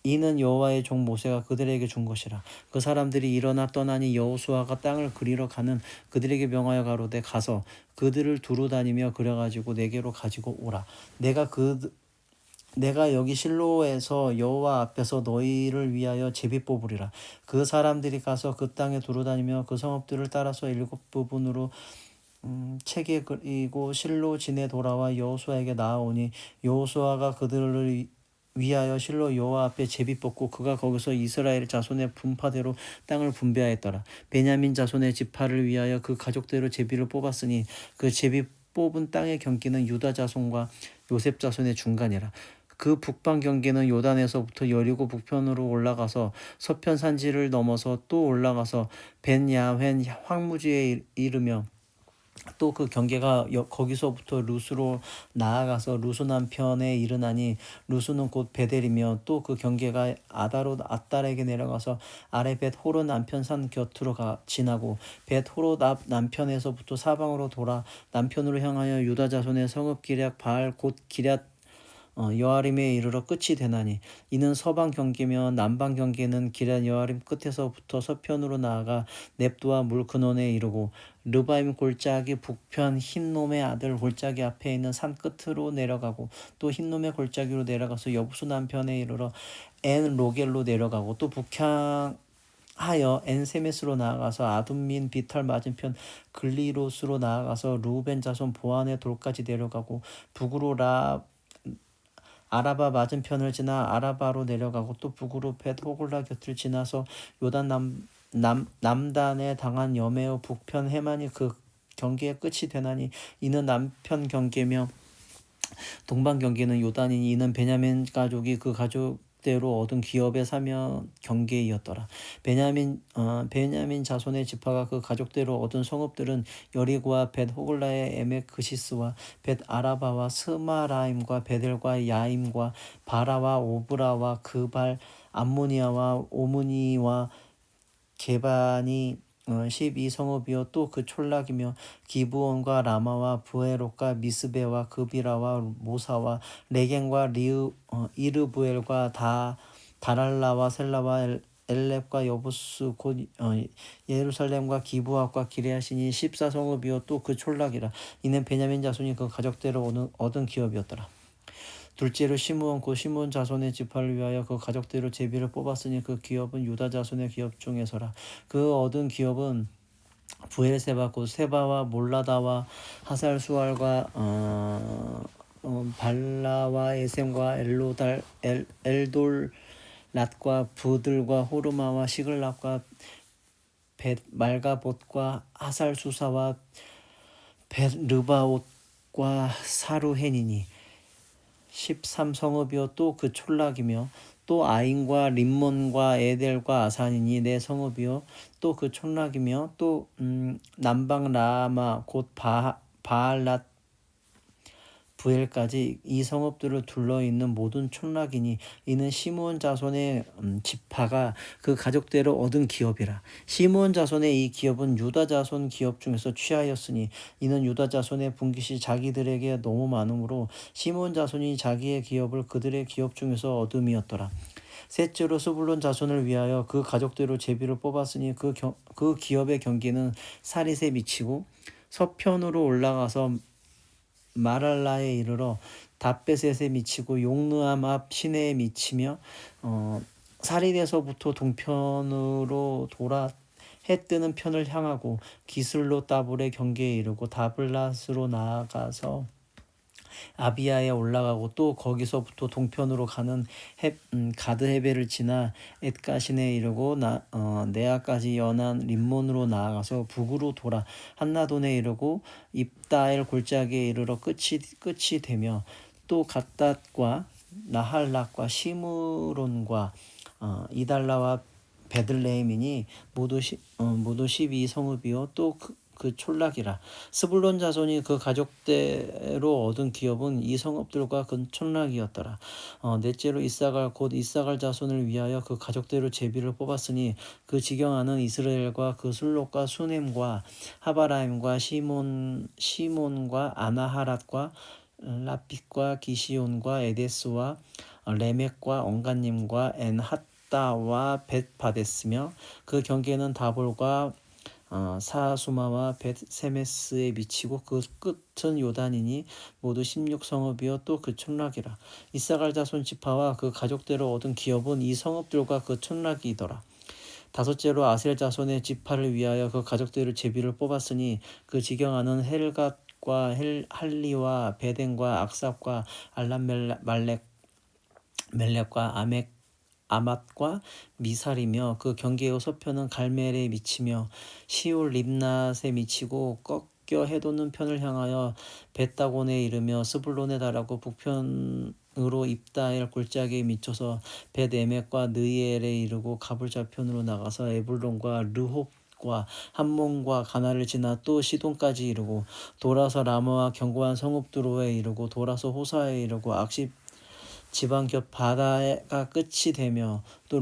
이는 여호와의 종 모세가 그들에게 준 것이라. 그 사람들이 일어나 떠나니 여호수아가 땅을 그리러 가는 그들에게 명하여 가로되 가서 그들을 두루 다니며 그려가지고 내게로 가지고 오라. 내가 여기 실로에서 여호와 앞에서 너희를 위하여 제비 뽑으리라. 그 사람들이 가서 그 땅에 두루다니며 그 성읍들을 따라서 7부분으로 채게 그리고 실로 지내 돌아와 여호수아에게 나아오니 여호수아가 그들을 위하여 실로 여호와 앞에 제비 뽑고 그가 거기서 이스라엘 자손의 분파대로 땅을 분배하였더라. 베냐민 자손의 지파를 위하여 그 가족대로 제비를 뽑았으니 그 제비 뽑은 땅의 경기는 유다 자손과 요셉 자손의 중간이라. 그 북방 경계는 요단에서부터 여리고 북편으로 올라가서 서편 산지를 넘어서 또 올라가서 벤야웬 황무지에 이르며 또 그 경계가 거기서부터 루스로 나아가서 루스 남편에 이르나니 루스는 곧 베델이며 또 그 경계가 아달에게 내려가서 아래 벳 호로 남편 산 곁으로 지나고 벳 호로 남편에서부터 사방으로 돌아 남편으로 향하여 유다 자손의 성읍 기럇 바알 곧 기럇 여아림에 이르러 끝이 되나니 이는 서방 경계며 남방 경계는 기럇 여아림 끝에서부터 서편으로 나아가 넵두와 물 근원에 이르고 르바임 골짜기 북편 흰놈의 아들 골짜기 앞에 있는 산 끝으로 내려가고 또 흰놈의 골짜기로 내려가서 여부수 남편에 이르러 엔 로겔로 내려가고 또 북향하여 엔세메스로 나아가서 아둠민 비탈 맞은편 글리로스로 나아가서 루벤 자손 보안의 돌까지 내려가고 북으로 아라바 맞은편을 지나 아라바로 내려가고 또 북으로 벳 호글라 곁을 지나서 요단 남단에 당한 여매의 북편 해만이 그 경계의 끝이 되나니 이는 남편 경계며 동방 경계는 요단이니 이는 베냐민 가족이 그 가족대로 얻은 기업의 사면 경계이었더라. 베냐민 자손의 지파가 그 가족대로 얻은 성읍들은 여리고와 벳 호글라의 에메크시스와 벳 아라바와 스마라임과 베델과 야임과 바라와 오브라와 그발 암모니아와 오므니와 게반이 12성읍이요 또 그 촌락이며 기브온과 라마와 브에롯과 미스베와 그비라와 모사와 레겐과 이르부엘과 다랄라와 셀라와 엘렙과 여부스 곧 예루살렘과 기브앗과 기레아신이 14성읍이요 또 그 촌락이라. 이는 베냐민 자손이 그 가족대로 얻은 기업이었더라. 둘째로 시므온 곧 시므온 자손의 지파를 위하여 그 가족대로 제비를 뽑았으니 그 기업은 유다 자손의 기업 중에서라. 그 얻은 기업은 부엘세바 곧 세바와 몰라다와 하살수알과 발라와 에셈과 엘돌랏과 부들과 호르마와 시글락과 벳 말가봇과 하살수사와 벳 르바옷과 사루헨이니 13성읍이요 또 그 촌락이며 또 아인과 림몬과 에델과 아산이니 네 성읍이요 또 그 촌락이며 또 남방 라마 곧 바알랏 부엘까지 이 성읍들을 둘러있는 모든 촌락이니 이는 시므온 자손의 지파가 그 가족대로 얻은 기업이라. 시므온 자손의 이 기업은 유다 자손 기업 중에서 취하였으니 이는 유다 자손의 분깃이 자기들에게 너무 많으므로 시므온 자손이 자기의 기업을 그들의 기업 중에서 얻음이었더라. 셋째로 스불론 자손을 위하여 그 가족대로 제비를 뽑았으니 그 기업의 경계는 사릿에 미치고 서편으로 올라가서 마랄라에 이르러 답베셋에 미치고 용르암 앞 시내에 미치며 사릿에서부터 동편으로 돌아 해 뜨는 편을 향하고 기슬로 따블의 경계에 이르고 다블랏으로 나아가서 아비야에 올라가고 또 거기서부터 동편으로 가는 가드 헤베를 지나 엣가신에 이르고 네아까지 연한 림몬으로 나아가서 북으로 돌아 한나돈에 이르고 입다엘 골짜기에 이르러 끝이 되며 또 갓닷과 나할락과 시므론과 이달라와 베들레헴이니 모두 12성읍이요 또 그 촌락이라. 스불론 자손이 그 가족대로 얻은 기업은 이 성읍들과 그 촌락이었더라. 넷째로 이사갈 곧 이사갈 자손을 위하여 그 가족대로 제비를 뽑았으니 그 지경하는 이스라엘과 그 술록과 수넴과 하바라임과 시몬과 아나하랏과 라핏과 기시온과 에데스와 레멕과 언가님과 엔핫다와 벳바데스며 그 경계는 다볼과 사수마와 벳세메스에 미치고 그 끝은 요단이니 모두 16성읍이요 또 그 촌락이라. 이사갈 자손 지파와 그 가족대로 얻은 기업은 이 성읍들과 그 촌락이더라. 다섯째로 아셀 자손의 지파를 위하여 그 가족대로 제비를 뽑았으니 그 지경하는 헬갓과 할리와 베덴과 악삽과 멜렉과 아맛과 미살이며 그 경계의 서편은 갈멜에 미치며 시올 립낫에 미치고 꺾여 해돋는 편을 향하여 벳다곤에 이르며 스불론에 달하고 북편으로 입다엘 골짜기에 미쳐서 벳에멕과 느이엘에 이르고 가불좌편으로 나가서 에불론과 르홉과 함몬과 가나를 지나 또 시돈까지 이르고 돌아서 라마와 견고한 성읍두로에 이르고 돌아서 호사에 이르고 악십 지방 곁 바다가 끝이 되며 또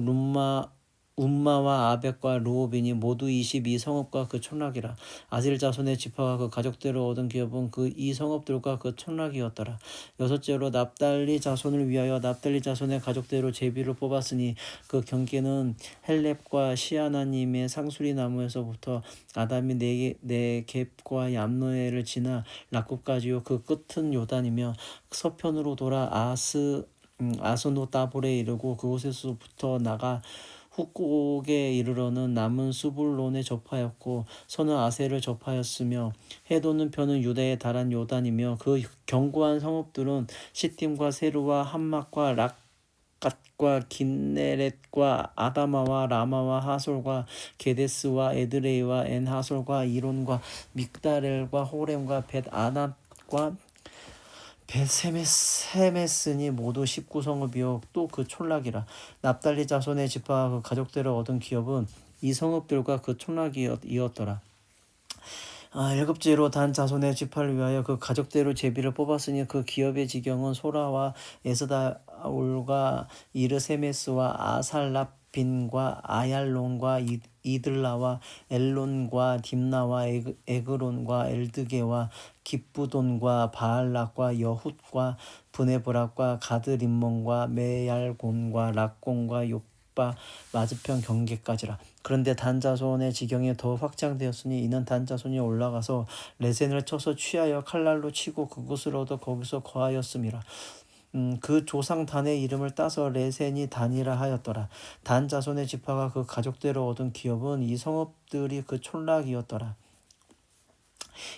운마와 아벡과 르호빈이 모두 22성읍과 그 촌락이라. 아셀 자손의 지파가 그 가족대로 얻은 기업은 그 이 성읍들과 그 촌락이었더라. 여섯째로 납달리 자손을 위하여 납달리 자손의 가족대로 제비를 뽑았으니 그 경계는 헬렙과 시아나님의 상수리 나무에서부터 아담이 네겝과 얌노엘을 지나 락굽까지요 그 끝은 요단이며 서편으로 돌아 아스노다볼에 이르고 그곳에서부터 나가 훅곡에 이르러는 남은 스불론에 접하였고 서는 아셀을 접하였으며 해돋는 편은 유다에 달한 요단이며 그 견고한 성읍들은 시팀과 세루와 함막과 락갓과 긴네렛과 아다마와 라마와 하솔과 게데스와 에드레이와 엔하솔과 이론과 믹다렐과 호렘과 벳아낫과 벳세메스니 모두 19성읍이요 또 그 촌락이라. 납달리 자손의 지파와 그 가족대로 얻은 기업은 이 성읍들과 그 촌락이었더라. 일곱째로 단 자손의 지파를 위하여 그 가족대로 제비를 뽑았으니 그 기업의 지경은 소라와 에스다올과 이르세메스와 아살랍빈과 아얄론과 이들라와 엘론과 딥나와 에그론과 엘드게와 기쁘돈과 바알락과 여훗과 브네브락과 가드림몬과 메얄곤과 락곤과 요빠 맞은편 경계까지라. 그런데 단 자손의 지경이 더 확장되었으니 이는 단 자손이 올라가서 레센을 쳐서 취하여 칼날로 치고 그곳을 얻어 거기서 거하였음이라. 그 조상 단의 이름을 따서 레센이 단이라 하였더라. 단 자손의 지파가 그 가족대로 얻은 기업은 이 성읍들이 그 촌락이었더라.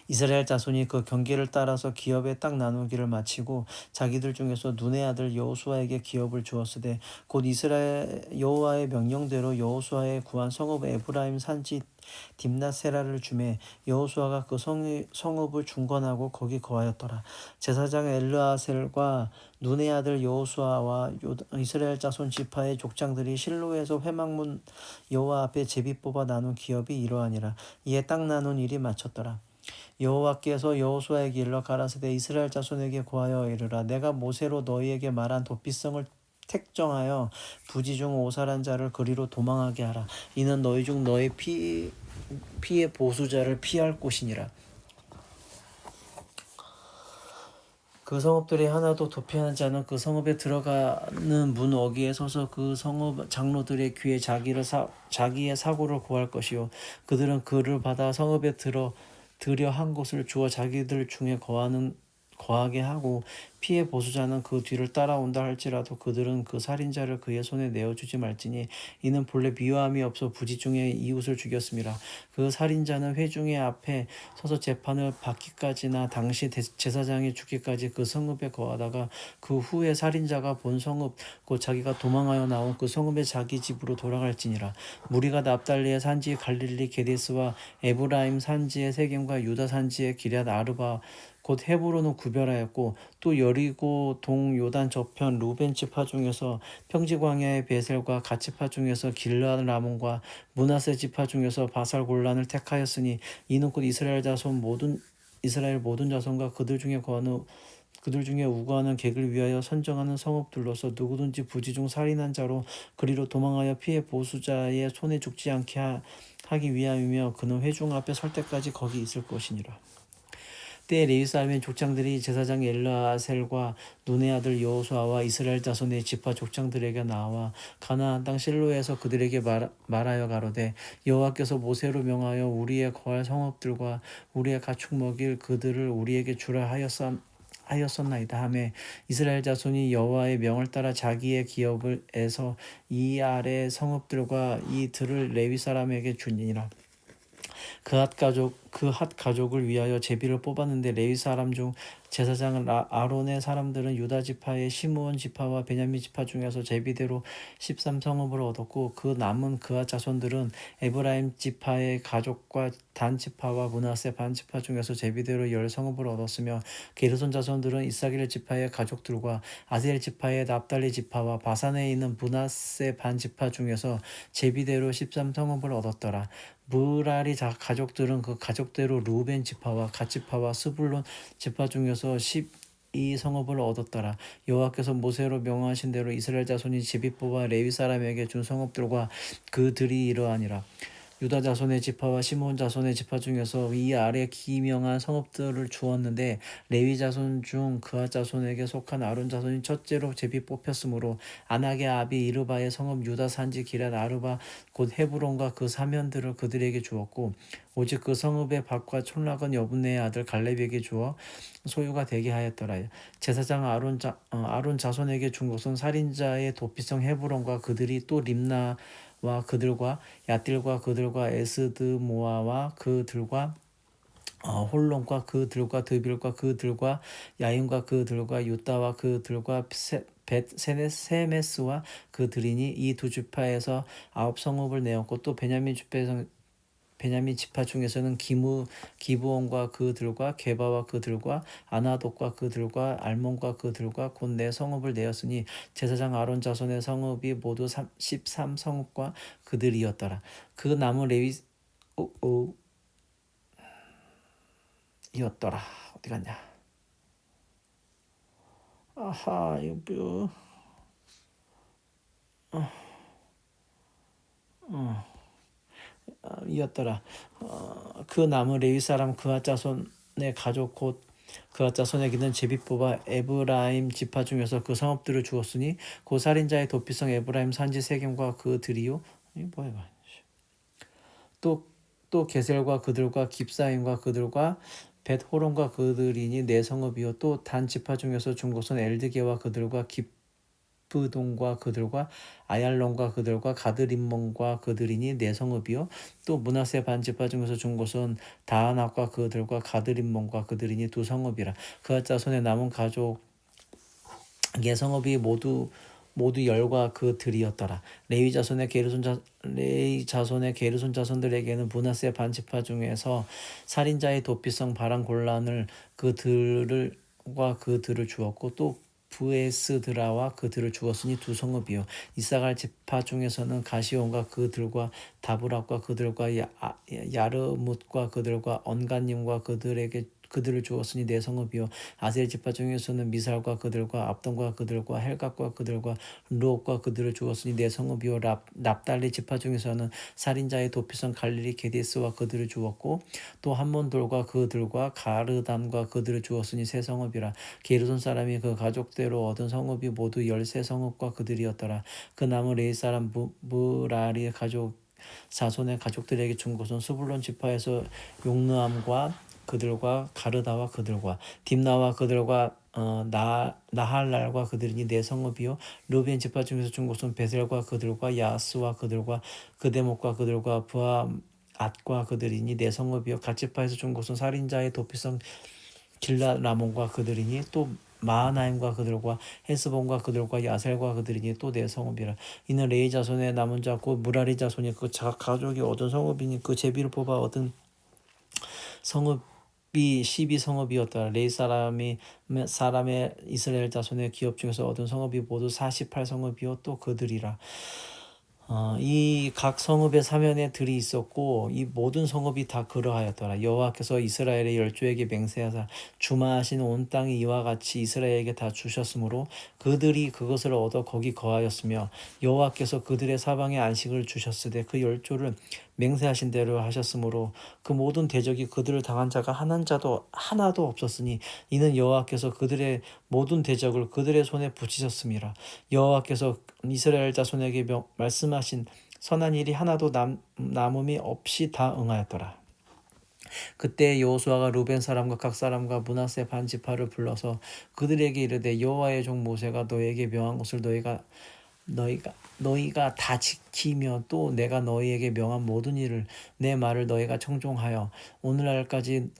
이스라엘 자손이 그 경계를 따라서 기업의 땅 나누기를 마치고 자기들 중에서 눈의 아들 여호수아에게 기업을 주었으되 곧 이스라엘 여호와의 명령대로 여호수아의 구한 성읍 에브라임 산지 딥낫세라를 주매 여호수아가 그 성읍을 중건하고 거기 거하였더라. 제사장 엘르아셀과 눈의 아들 여호수아와 이스라엘 자손 지파의 족장들이 실로에서 회막문 여호와 앞에 제비 뽑아 나눈 기업이 이러하니라. 이에 땅 나눈 일이 마쳤더라. 여호와께서 여호수아에게 일러 가라사대 이스라엘 자손에게 고하여 이르라. 내가 모세로 너희에게 말한 도피성을 택정하여 부지 중 오살한 자를 그리로 도망하게 하라. 이는 너희 중 너희 피의 보수자를 피할 곳이니라. 그 성읍들이 하나도 도피하는 자는 그 성읍에 들어가는 문 어귀에 서서 그 성읍 장로들의 귀에 자기의 사고를 고할 것이요 그들은 그를 받아 성읍에 들여 한 곳을 주어 자기들 중에 거하게 하고 피해 보수자는 그 뒤를 따라온다 할지라도 그들은 그 살인자를 그의 손에 내어주지 말지니 이는 본래 미워함이 없어 부지 중에 이웃을 죽였음이라. 그 살인자는 회중의 앞에 서서 재판을 받기까지나 당시 제사장이 죽기까지 그 성읍에 거하다가 그 후에 살인자가 본 성읍 곧 자기가 도망하여 나온 그 성읍에 자기 집으로 돌아갈지니라. 무리가 납달리의 산지 갈릴리 게데스와 에브라임 산지의 세겜과 유다 산지의 기럇 아르바 곧 헤브론은 구별하였고 또 여리고 동 요단 저편 루벤 지파 중에서 평지 광야의 베셀과 갓 지파 중에서 길르앗 라몬과 므낫세 지파 중에서 바살 골란을 택하였으니 이는 곧 이스라엘 모든 자손과 그들 중에 우거하는 객을 위하여 선정하는 성읍들로서 누구든지 부지 중 살인한 자로 그리로 도망하여 피해 보수자의 손에 죽지 않게 하기 위함이며 그는 회중 앞에 설 때까지 거기 있을 것이니라. 때에 레위 사람의 족장들이 제사장 엘르아셀과 눈의 아들 여호수아와 이스라엘 자손의 지파 족장들에게 나와 가나안 땅 실로에서 그들에게 말하여 가로되 여호와께서 모세로 명하여 우리의 거할 성읍들과 우리의 가축 먹일 그들을 우리에게 주라 하였었나이다 하매 이스라엘 자손이 여호와의 명을 따라 자기의 기업에서 이 아래 성읍들과 이 들을 레위 사람에게 주니라. 그핫 가족을 위하여 제비를 뽑았는데 레위 사람 중 제사장 아론의 사람들은 유다 지파의 시므온 지파와 베냐민 지파 중에서 제비대로 13성읍을 얻었고 그 남은 그핫 자손들은 에브라임 지파의 가족과 단 지파와 므낫세 반 지파 중에서 제비대로 10성읍을 얻었으며 게르손 자손들은 이사길 지파의 가족들과 아셀 지파의 납달리 지파와 바산에 있는 므낫세 반 지파 중에서 제비대로 13성읍을 얻었더라. 무라리 가족들은 그 가족대로 루벤 지파와 갓 지파와 스불론 지파 중에서 12성읍을 얻었더라. 여호와께서 모세로 명하신 대로 이스라엘 자손이 제비 뽑아 레위 사람에게 준 성읍들과 그들이 이러하니라. 유다 자손의 지파와 시므온 자손의 지파 중에서 이 아래 기명한 성읍들을 주었는데 레위 자손 중 그핫 자손에게 속한 아론 자손이 첫째로 제비 뽑혔으므로 아낙의 아비 이르바의 성읍 유다 산지 기럇 아르바 곧 헤브론과 그 사면들을 그들에게 주었고 오직 그 성읍의 밭과 촌락은 여분네의 아들 갈렙에게 주어 소유가 되게 하였더라. 제사장 아론 자손에게 준 것은 살인자의 도피성 헤브론과 그들이 또 림나와 그들과 야딜과 그들과 에스드모아와 그들과 홀론과 그들과 드빌과 그들과 야인과 그들과 유다와 그들과 벳세메스와 그들이니 이 두 지파에서 9성읍을 내었고 또 베냐민 지파 중에서는 기브온과 그들과 게바와 그들과 아나돗과 그들과 알몬과 그들과 곧 네 성읍을 내었으니 제사장 아론 자손의 성읍이 모두 13성읍과 그들이었더라. 그 남은 레위 이었더라. 어디 갔냐? 아하 이거 이었더라. 그 남은 레위 사람 그핫 자손의 가족 곧 그핫 자손에게는 제비 뽑아 에브라임 지파 중에서 그 성읍들을 주었으니 그 살인자의 도피성 에브라임 산지 세겜과 그들이요. 이 뭐야? 또 게셀과 그들과 깁사임과 그들과 벳호론과 그들이니 네 성읍이요 또 단 지파 중에서 준 곳은 엘드게와 그들과 기브돈과 그들과 아얄론과 그들과 가드림몬과 그들이니 네 성읍이요 또 므낫세 반 지파 중에서 준 곳은 다하낙과 그들과 가드림몬과 그들이니 두 성읍이라. 그앗 자손의 남은 가족 성읍이 모두 열과 그들이었더라. 레위 자손의 게르손 자손들에게는 므낫세 반지파 중에서 살인자의 도피성 바람 곤란을 그들을 주었고 또 부에스드라와 그들을 주었으니 두 성읍이요 이사갈 지파 중에서는 가시온과 그들과 다브락과 그들과 야르뭇과 그들과 언간님과 그들을 주었으니 네 성읍이요 아셀 지파 중에서는 미살과 그들과 압돈과 그들과 헬각과 그들과 르옥과 그들을 주었으니 네 성읍이요 납달리 지파 중에서는 살인자의 도피성 갈릴리 게데스와 그들을 주었고 또 함몬돌과 그들과 가르단과 그들을 주었으니 세 성읍이라. 게르손 사람이 그 가족대로 얻은 성읍이 모두 13성읍과 그들이었더라. 그 남은 레위 사람 무라리 가족 자손의 가족들에게 준 곳은 스불론 지파에서 용르암과 그들과 가르다와 그들과 딥나와 그들과 나할랄과 그들이니 네 성읍이요 르벤 지파 중에서 준 곳은 베셀과 그들과 야스와 그들과 그데목과 그들과 부아앗과 그들이니 네 성읍이요 갓 지파에서 준 곳은 살인자의 도피성 길라라몬과 그들이니 또 마하나임과 그들과 헤스본과 그들과 야셀과 그들이니 또 네 성읍이라. 이는 레위 자손의 남은 자 곧 무라리 자손이 그 가족이 얻은 성읍이니 그 제비를 뽑아 얻은 성읍이 12성읍이었더라. 레위 사람의 이스라엘 자손의 기업 중에서 얻은 성읍이 모두 48성읍이요 또 그들이라. 이 각 성읍의 사면에 들이 있었고 이 모든 성읍이 다 그러하였더라. 여호와께서 이스라엘의 열조에게 맹세하사 주마하신 온 땅이 이와 같이 이스라엘에게 다 주셨으므로 그들이 그것을 얻어 거기 거하였으며 여호와께서 그들의 사방에 안식을 주셨으되 그 열조를 맹세하신 대로 하셨으므로 그 모든 대적이 그들을 당한 자가 하나도 없었으니 이는 여호와께서 그들의 모든 대적을 그들의 손에 붙이셨음이라. 여호와께서 이스라엘 자손에게 말씀하신 선한 일이 하나도 남음이 없이 다 응하였더라. 그때 여호수아가 루벤 사람과 각 사람과 므낫세 반 지파를 불러서 그들에게 이르되 여호와의 종 모세가 너희에게 명한 것을 너희가 다 지키며 또 내가 너희에게 명한 모든 일을 내 말을 너희가 청종하여 오늘날까지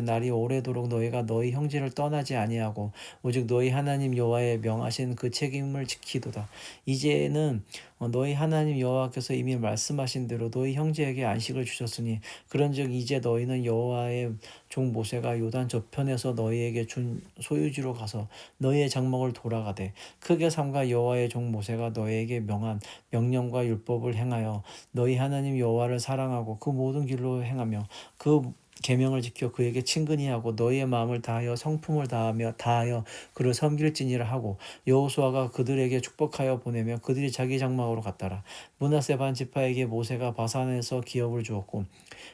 날이 오래도록 너희가 너희 형제를 떠나지 아니하고 오직 너희 하나님 여호와의 명하신 그 책임을 지키도다. 이제는 너희 하나님 여호와께서 이미 말씀하신 대로 너희 형제에게 안식을 주셨으니 그런즉 이제 너희는 여호와의 종 모세가 요단 저편에서 너희에게 준 소유지로 가서 너희의 장막을 돌아가되 크게 삼가 여호와의 종 모세가 너희에게 명한 명령과 율법을 행하여 너희 하나님 여호와를 사랑하고 그 모든 길로 행하며 그 계명을 지켜 그에게 친근히 하고 너희의 마음을 다하여 성품을 다하여 그를 섬길지니라 하고 여호수아가 그들에게 축복하여 보내며 그들이 자기 장막으로 갔더라. 므낫세 반 지파에게 모세가 바산에서 기업을 주었고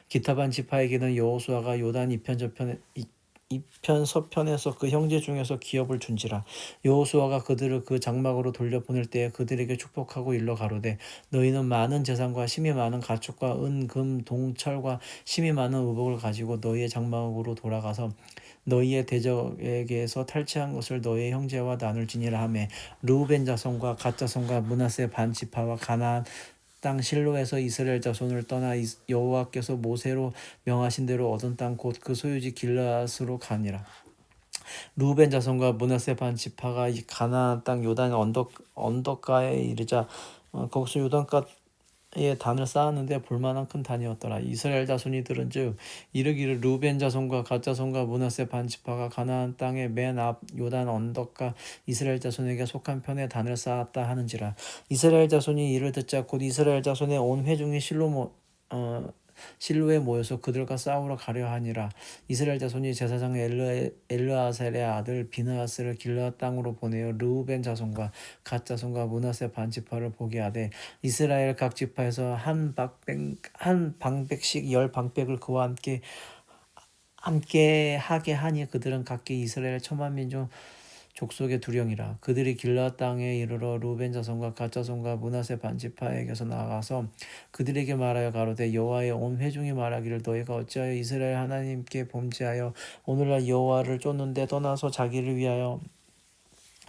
기타 반 지파에게는 여호수아가 요단 이편 서편에서 그 형제 중에서 기업을 준지라. 여호수아가 그들을 그 장막으로 돌려보낼 때에 그들에게 축복하고 일러 가로되 너희는 많은 재산과 심히 많은 가축과 은, 금, 동, 철과 심히 많은 의복을 가지고 너희의 장막으로 돌아가서 너희의 대적에게서 탈취한 것을 너희의 형제와 나눌지니라 하매 르우벤 자손과 갓 자손과 므낫세 반 지파와 가나안 땅 실로에서 이스라엘 자손을 떠나 여호와께서 모세로 명하신 대로 얻은 땅 곧 그 소유지 길앗으로 가니라. 루벤 자손과 므낫세 반 지파가 가나안 땅 요단 언덕가에 이르자 거기서 요단가에 단을 쌓았는데 볼만한 큰 단이었더라. 이스라엘 자손이 들은즉 이르기를 루벤 자손과 갓 자손과 므낫세 반 지파가 가나안 땅의 맨 앞 요단 언덕가 이스라엘 자손에게 속한 편에 단을 쌓았다 하는지라. 이스라엘 자손이 이를 듣자 곧 이스라엘 자손의 온 회중이 실로에 모여서 그들과 싸우러 가려 하니라. 이스라엘 자손이 제사장 엘르아셀의 아들 비느하스를 길앗 땅으로 보내어 르우벤 자손과 갓 자손과 므낫세 반 지파를 보게 하되 이스라엘 각 지파에서 한 방백씩 10방백을 그와 함께 하게 하니 그들은 각기 이스라엘 천만 민 중 족속의 두령이라. 그들이 길르앗 땅에 이르러 루벤 자손과 갓 자손과 므낫세 반지파에게서 나가서 그들에게 말하여 가로되 여호와의 온 회중이 말하기를 너희가 어찌하여 이스라엘 하나님께 범죄하여 오늘날 여호와를 쫓는데 떠나서 자기를 위하여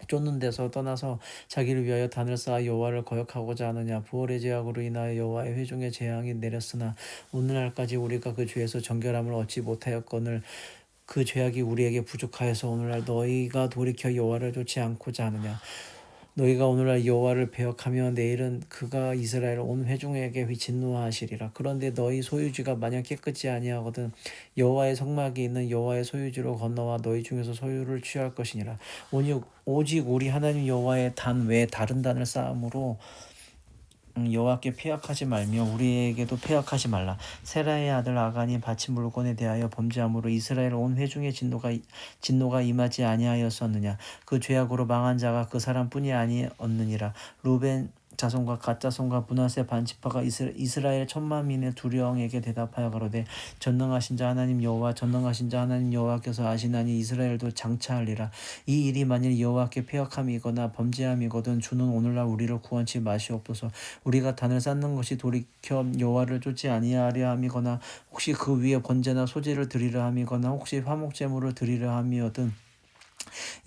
쫓는 데서 떠나서 자기를 위하여 단을 쌓아 여호와를 거역하고자 하느냐. 부월의 죄악으로 인하여 여호와의 회중의 재앙이 내렸으나 오늘날까지 우리가 그 죄에서 정결함을 얻지 못하였거늘 그 죄악이 우리에게 부족하여서 오늘날 너희가 돌이켜 여호와를 쫓지 않고자 하느냐. 너희가 오늘날 여호와를 배역하며 내일은 그가 이스라엘 온 회중에게 진노하시리라. 그런데 너희 소유지가 만약 깨끗지 아니하거든 여호와의 성막이 있는 여호와의 소유지로 건너와 너희 중에서 소유를 취할 것이니라. 오직 우리 하나님 여호와의 단 외에 다른 단을 쌓음으로 여호와께 패역하지 말며 우리에게도 패역하지 말라. 세라의 아들 아간이 바친 물건에 대하여 범죄함으로 이스라엘 온 회중의 진노가 임하지 아니하였었느냐. 그 죄악으로 망한 자가 그 사람뿐이 아니었느니라. 루벤 자손과 갓 자손과 므낫세 반지파가 이스라엘 천만민의 두령에게 대답하여 가로되 전능하신 자 하나님 여호와 전능하신 자 하나님 여호와께서 아시나니 이스라엘도 장차하리라. 이 일이 만일 여호와께 패역함이거나 범죄함이거든 주는 오늘날 우리를 구원치 마시옵소서. 우리가 단을 쌓는 것이 돌이켜 여호와를 쫓지 아니하려 함이거나 혹시 그 위에 번제나 소제를 드리려 함이거나 혹시 화목제물을 드리려 함이거든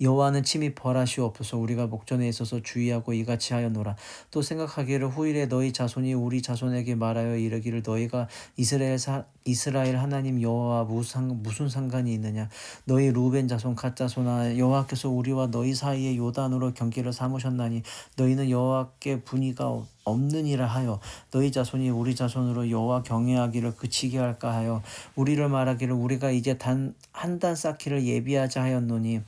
여호와는 친히 벌하시옵소서. 우리가 목전에 있어서 주의하고 이같이 하였노라. 또 생각하기를 후일에 너희 자손이 우리 자손에게 말하여 이르기를 너희가 이스라엘 하나님 여호와와 무슨 상관이 있느냐. 너희 루벤 자손 갓 자손아 여호와께서 우리와 너희 사이에 요단으로 경계를 삼으셨나니 너희는 여호와께 분의가 없느니라 하여 너희 자손이 우리 자손으로 여호와 경외하기를 그치게 할까 하여 우리를 말하기를 우리가 이제 한 단 쌓기를 예비하자 하였노니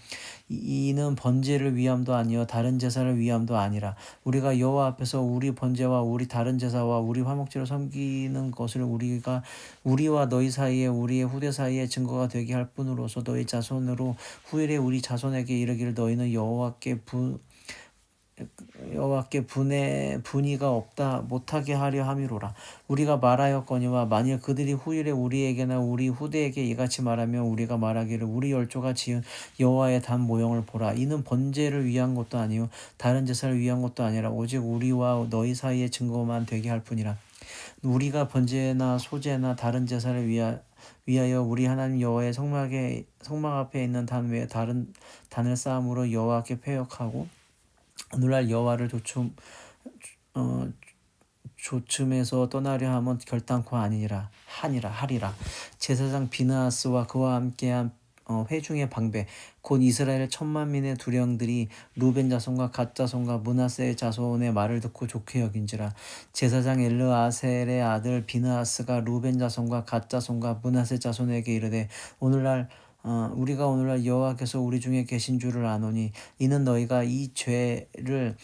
이는 번제를 위함도 아니요 다른 제사를 위함도 아니라 우리가 여호와 앞에서 우리 번제와 우리 다른 제사와 우리 화목제를 섬기는 것을 우리와 너희 사이에 우리의 후대 사이에 증거가 되게 할 뿐으로서 너희 자손으로 후일에 우리 자손에게 이르기를 너희는 여호와께 분의가 없다 못하게 하려 함이로라. 우리가 말하였거니와 만일 그들이 후일에 우리에게나 우리 후대에게 이같이 말하면 우리가 말하기를 우리 열조가 지은 여호와의 단 모형을 보라. 이는 번제를 위한 것도 아니요 다른 제사를 위한 것도 아니라 오직 우리와 너희 사이에 증거만 되게 할 뿐이라. 우리가 번제나 소제나 다른 제사를 위하여 우리 하나님 여호와의 성막 앞에 있는 단 외에 다른 단을 쌓음으로 여호와께 패역하고 오늘날 여호와를 조춤에서 떠나려 함은 결단코 아니니라 하리라. 제사장 비느하스와 그와 함께한 회중의 방배 곧 이스라엘 천만민의 두령들이 루벤 자손과 갓 자손과 므낫세 자손의 말을 듣고 좋게 여긴지라. 제사장 엘르아셀의 아들 비느하스가 루벤 자손과 갓 자손과 므낫세 자손에게 이르되 우리가 오늘날 여호와께서 우리 중에 계신 줄을 아노니 이는 너희가 이 죄를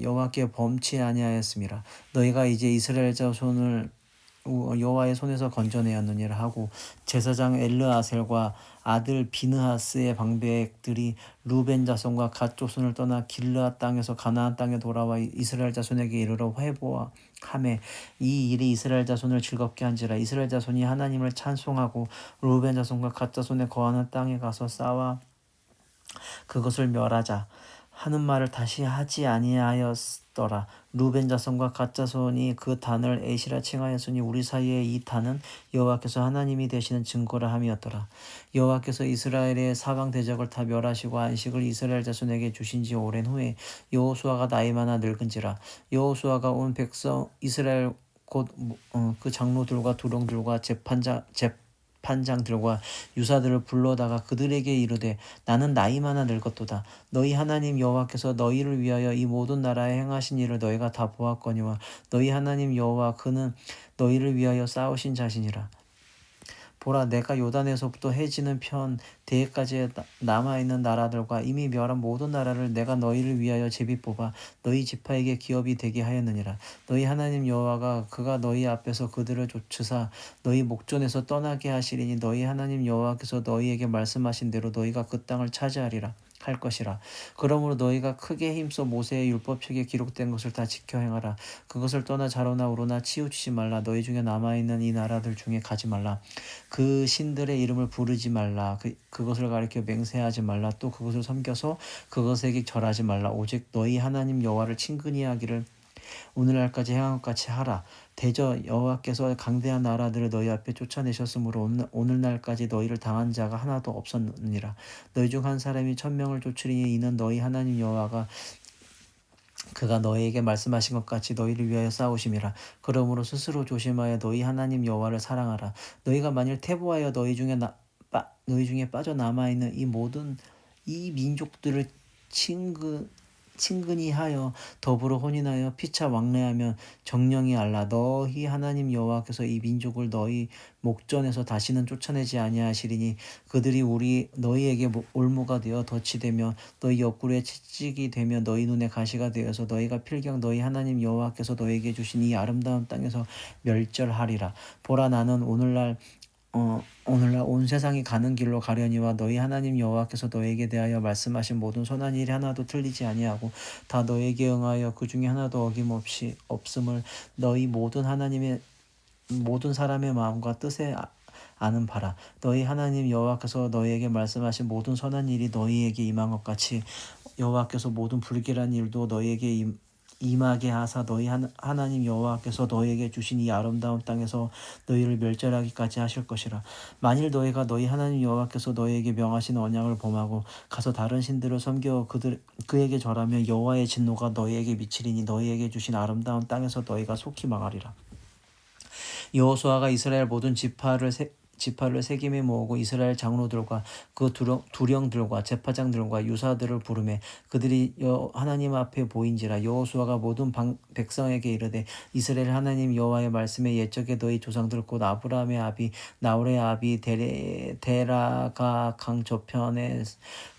여호와께 범치 아니하였음이라. 너희가 이제 이스라엘 자손을 여호와의 손에서 건져내었느니라 하고 제사장 엘르아셀과 아들 비느하스의 방백들이 루벤 자손과 갓 자손을 떠나 길르앗 땅에서 가나안 땅에 돌아와 이스라엘 자손에게 이르러 회보하매 이 일이 이스라엘 자손을 즐겁게 한지라. 이스라엘 자손이 하나님을 찬송하고 루벤 자손과 갓 자손의 거하는 땅에 가서 싸워 그것을 멸하자 하는 말을 다시 하지 아니하였더라. 루벤 자손과 갓 자손이 그 단을 에시라 칭하였으니 우리 사이에 이 단은 여호와께서 하나님이 되시는 증거라 함이었더라. 여호와께서 이스라엘의 사방 대적을 다 멸하시고 안식을 이스라엘 자손에게 주신 지 오랜 후에 여호수아가 나이 많아 늙은지라. 여호수아가 온 백성 이스라엘 곧 그 장로들과 두령들과 재판장들과 유사들을 불러다가 그들에게 이르되 나는 나이 많아 늙었도다. 너희 하나님 여호와께서 너희를 위하여 이 모든 나라에 행하신 일을 너희가 다 보았거니와 너희 하나님 여호와 그는 너희를 위하여 싸우신 자신이라. 보라 내가 요단에서부터 해지는 편 대해까지 남아있는 나라들과 이미 멸한 모든 나라를 내가 너희를 위하여 제비 뽑아 너희 지파에게 기업이 되게 하였느니라. 너희 하나님 여호와가 그가 너희 앞에서 그들을 쫓으사 너희 목전에서 떠나게 하시리니 너희 하나님 여호와께서 너희에게 말씀하신 대로 너희가 그 땅을 차지하리라 할 것이라. 그러므로 너희가 크게 힘써 모세의 율법책에 기록된 것을 다 지켜 행하라. 그것을 떠나 좌로나 우로나 치우치지 말라. 너희 중에 남아있는 이 나라들 중에 가지 말라. 그 신들의 이름을 부르지 말라. 그것을 가리켜 맹세하지 말라. 또 그것을 섬겨서 그것에게 절하지 말라. 오직 너희 하나님 여호와를 친근히 하기를 오늘날까지 행한 것 같이 하라. 대저 여호와께서 강대한 나라들을 너희 앞에 쫓아내셨으므로 오늘날까지 너희를 당한 자가 하나도 없었느니라. 너희 중 한 사람이 1000명을 쫓으리니 이는 너희 하나님 여호와가 그가 너희에게 말씀하신 것 같이 너희를 위하여 싸우심이라. 그러므로 스스로 조심하여 너희 하나님 여호와를 사랑하라. 너희가 만일 퇴보하여 너희 중에 빠져남아 있는 이 모든 이 민족들을 친근히 하여 더불어 혼인하여 피차 왕래하면 정령이 알라. 너희 하나님 여호와께서 이 민족을 너희 목전에서 다시는 쫓아내지 아니하시리니 그들이 너희에게 올무가 되어 덫이 되며 너희 옆구리에 채찍이 되며 너희 눈에 가시가 되어서 너희가 필경 너희 하나님 여호와께서 너희에게 주신 이 아름다운 땅에서 멸절하리라. 보라, 나는 오늘날 온 세상이 가는 길로 가려니와 너희 하나님 여호와께서 너에게 대하여 말씀하신 모든 선한 일이 하나도 틀리지 아니하고 다 너에게 응하여 그 중에 하나도 어김없이 없음을 너희 모든 사람의 마음과 뜻에 아는 바라. 너희 하나님 여호와께서 너희에게 말씀하신 모든 선한 일이 너희에게 임한 것 같이 여호와께서 모든 불길한 일도 너희에게 임하게 하사 너희 하나님 여호와께서 너희에게 주신 이 아름다운 땅에서 너희를 멸절하기까지 하실 것이라. 만일 너희가 너희 하나님 여호와께서 너희에게 명하신 언약을 범하고 가서 다른 신들을 섬겨 그에게 절하면 여호와의 진노가 너희에게 미치리니 너희에게 주신 아름다운 땅에서 너희가 속히 망하리라. 여호수아가 이스라엘 모든 지파를 세겜에 모으고 이스라엘 장로들과 그 두령들과 제파장들과 유사들을 부르매 그들이 하나님 앞에 보인지라. 여호수아가 모든 백성에게 이르되 이스라엘 하나님 여호와의 말씀에 옛적에 너희 조상들 곧 아브라함의 아비 나홀의 아비 데라가 강 저편에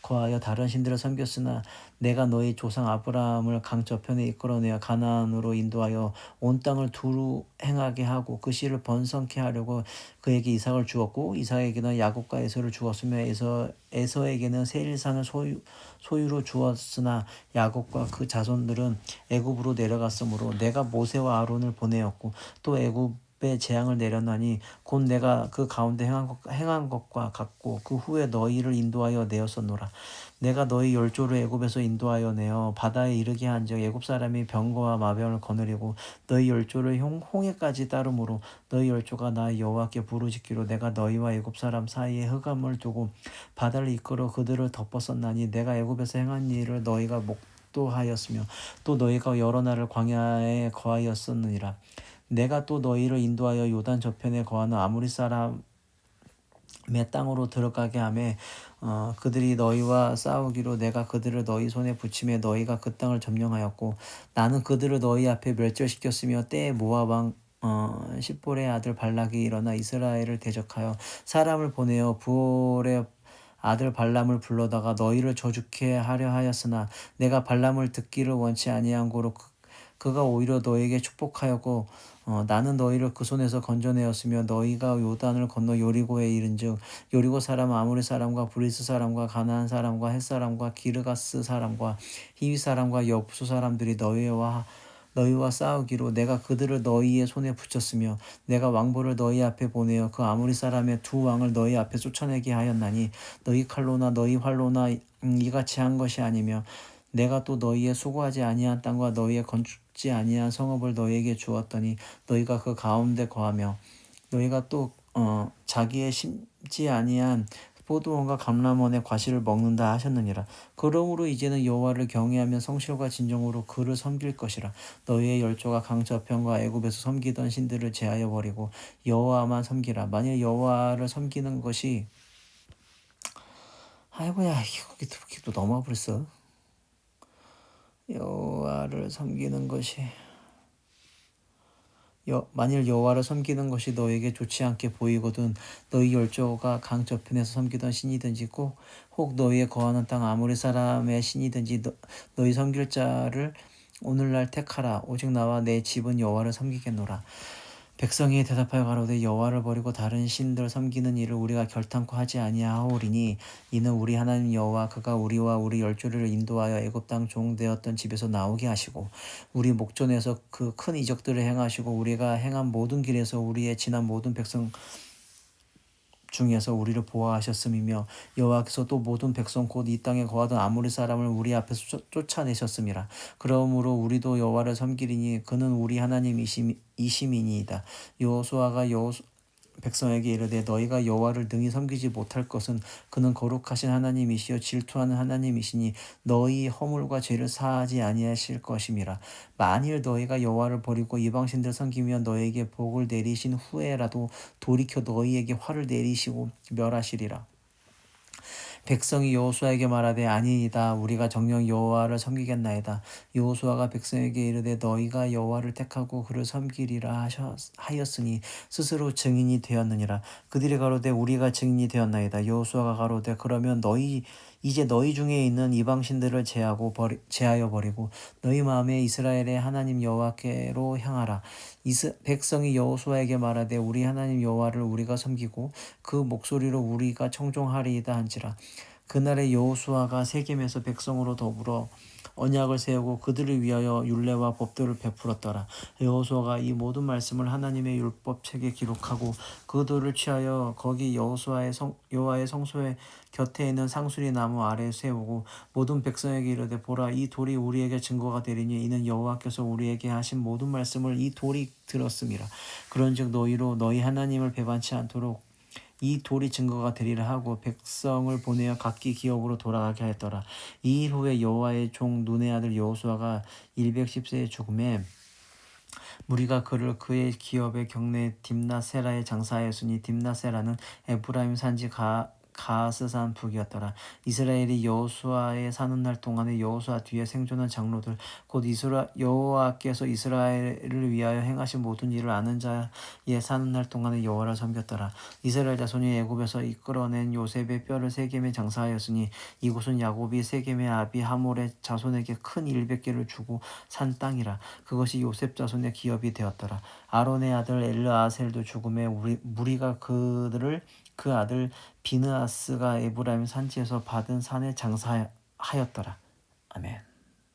거하여 다른 신들을 섬겼으나 내가 너희 조상 아브라함을 강 저편에 이끌어내어 가나안으로 인도하여 온 땅을 두루 행하게 하고 그 씨를 번성케 하려고 그에게 이삭을 주었고 이삭에게는 야곱과 에서를 주었으며 에서에게는 세일산을 소유로 주었으나 야곱과 그 자손들은 애굽으로 내려갔으므로 내가 모세와 아론을 보내었고 또 애굽에 재앙을 내렸나니 곧 내가 그 가운데 행한 것과 같고 그 후에 너희를 인도하여 내었었노라. 내가 너희 열조를 애굽에서 인도하여 내어 바다에 이르게 한즉 애굽 사람이 병거와 마병을 거느리고 너희 열조를 홍해까지 따르므로 너희 열조가 나 여호와께 부르짖기로 내가 너희와 애굽 사람 사이에 흑암을 두고 바다를 이끌어 그들을 덮었었나니 내가 애굽에서 행한 일을 너희가 목도하였으며 또 너희가 여러 날을 광야에 거하였었느니라. 내가 또 너희를 인도하여 요단 저편에 거하는 아모리 사람의 땅으로 들어가게 하매 그들이 너희와 싸우기로 내가 그들을 너희 손에 붙이매 너희가 그 땅을 점령하였고 나는 그들을 너희 앞에 멸절시켰으며 때에 모압 왕 십볼의 아들 발락이 일어나 이스라엘을 대적하여 사람을 보내어 부올의 아들 발람을 불러다가 너희를 저주케 하려 하였으나 내가 발람을 듣기를 원치 아니한 고로 그가 오히려 너에게 축복하였고 나는 너희를 그 손에서 건져내었으며 너희가 요단을 건너 요리고에 이른즉 요리고 사람 아모리 사람과 브리스 사람과 가나안 사람과 헷 사람과 기르가스 사람과 히위 사람과 여부수 사람들이 너희와 싸우기로 내가 그들을 너희의 손에 붙였으며 내가 왕보를 너희 앞에 보내어 그 아모리 사람의 두 왕을 너희 앞에 쫓아내게 하였나니 너희 칼로나 너희 활로나 이같이 한 것이 아니며 내가 또 너희의 수고하지 아니한 땅과 너희의 건축지 아니한 성읍을 너희에게 주었더니 너희가 그 가운데 거하며 너희가 또 자기의 심지 아니한 포도원과 감람원의 과실을 먹는다 하셨느니라. 그러므로 이제는 여호와를 경외하며 성실과 진정으로 그를 섬길 것이라. 너희의 열조가 강 저편과 애굽에서 섬기던 신들을 제하여 버리고 여호와만 섬기라. 만일 여호와를 섬기는 것이 아이고야 이게 또 넘어가 버렸어. 여호와를 섬기는 것이 만일 여호와를 섬기는 것이 너에게 좋지 않게 보이거든 너희 열조가 강 저편에서 섬기던 신이든지 혹 너희의 거하는 땅 아모리 사람의 신이든지 너희 섬길 자를 오늘날 택하라. 오직 나와 내 집은 여호와를 섬기겠노라. 백성이 대답하여 가로되 여호와를 버리고 다른 신들 섬기는 일을 우리가 결탄코 하지 아니하오리니 이는 우리 하나님 여호와 그가 우리와 우리 열조를 인도하여 애굽 땅 종되었던 집에서 나오게 하시고 우리 목전에서 그 큰 이적들을 행하시고 우리가 행한 모든 길에서 우리의 지난 모든 백성 중에서 우리를 보호하셨음이며 여호와께서 또 모든 백성 곧 이 땅에 거하던 아모리 사람을 우리 앞에서 쫓아내셨음이라. 그러므로 우리도 여호와를 섬기리니 그는 우리 하나님이심이니이다. 여호수아가 백성에게 이르되 너희가 여호와를 능히 섬기지 못할 것은 그는 거룩하신 하나님이시요 질투하는 하나님이시니 너희 허물과 죄를 사하지 아니하실 것임이라. 만일 너희가 여호와를 버리고 이방신들 섬기면 너희에게 복을 내리신 후에라도 돌이켜 너희에게 화를 내리시고 멸하시리라. 백성이 여호수아에게 말하되 아니이다 우리가 정녕 여호와를 섬기겠나이다. 여호수아가 백성에게 이르되 너희가 여호와를 택하고 그를 섬기리라 하였으니 스스로 증인이 되었느니라. 그들이 가로되 우리가 증인이 되었나이다. 여호수아가 가로되 그러면 이제 너희 중에 있는 이방신들을 제하여 버리고 너희 마음에 이스라엘의 하나님 여호와께로 향하라. 백성이 여호수아에게 말하되 우리 하나님 여호와를 우리가 섬기고 그 목소리로 우리가 청종하리이다 한지라. 그날에 여호수아가 세겜에서 백성으로 더불어 언약을 세우고 그들을 위하여 율례와 법도를 베풀었더라. 여호수아가 이 모든 말씀을 하나님의 율법책에 기록하고 그 돌을 취하여 거기 여호와의 성소의 곁에 있는 상수리 나무 아래 세우고 모든 백성에게 이르되 보라 이 돌이 우리에게 증거가 되리니 이는 여호와께서 우리에게 하신 모든 말씀을 이 돌이 들었음이라. 그런즉 너희로 너희 하나님을 배반치 않도록 이 돌이 증거가 되리라 하고 백성을 보내어 각기 기업으로 돌아가게 하였더라. 이 일 후에 여호와의 종 눈의 아들 여호수아가 110세에 죽음에 무리가 그의 기업의 경내 딥나세라에 장사하였으니 딥나세라는 에브라임 산지 가스산 북이었더라. 이스라엘이 여호수아의 사는 날 동안에 여호수아 뒤에 생존한 장로들 곧 여호와께서 이스라엘을 위하여 행하신 모든 일을 아는 자의 사는 날 동안에 여호와를 섬겼더라. 이스라엘 자손이 애굽에서 이끌어낸 요셉의 뼈를 세겜에 장사하였으니 이곳은 야곱이 세겜의 아비 하몰의 자손에게 큰 100개를 주고 산 땅이라. 그것이 요셉 자손의 기업이 되었더라. 아론의 아들 엘르아셀도 죽음에 무리가 그 아들 비느하스가 에브라임 산지에서 받은 산에 장사하였더라. 아멘.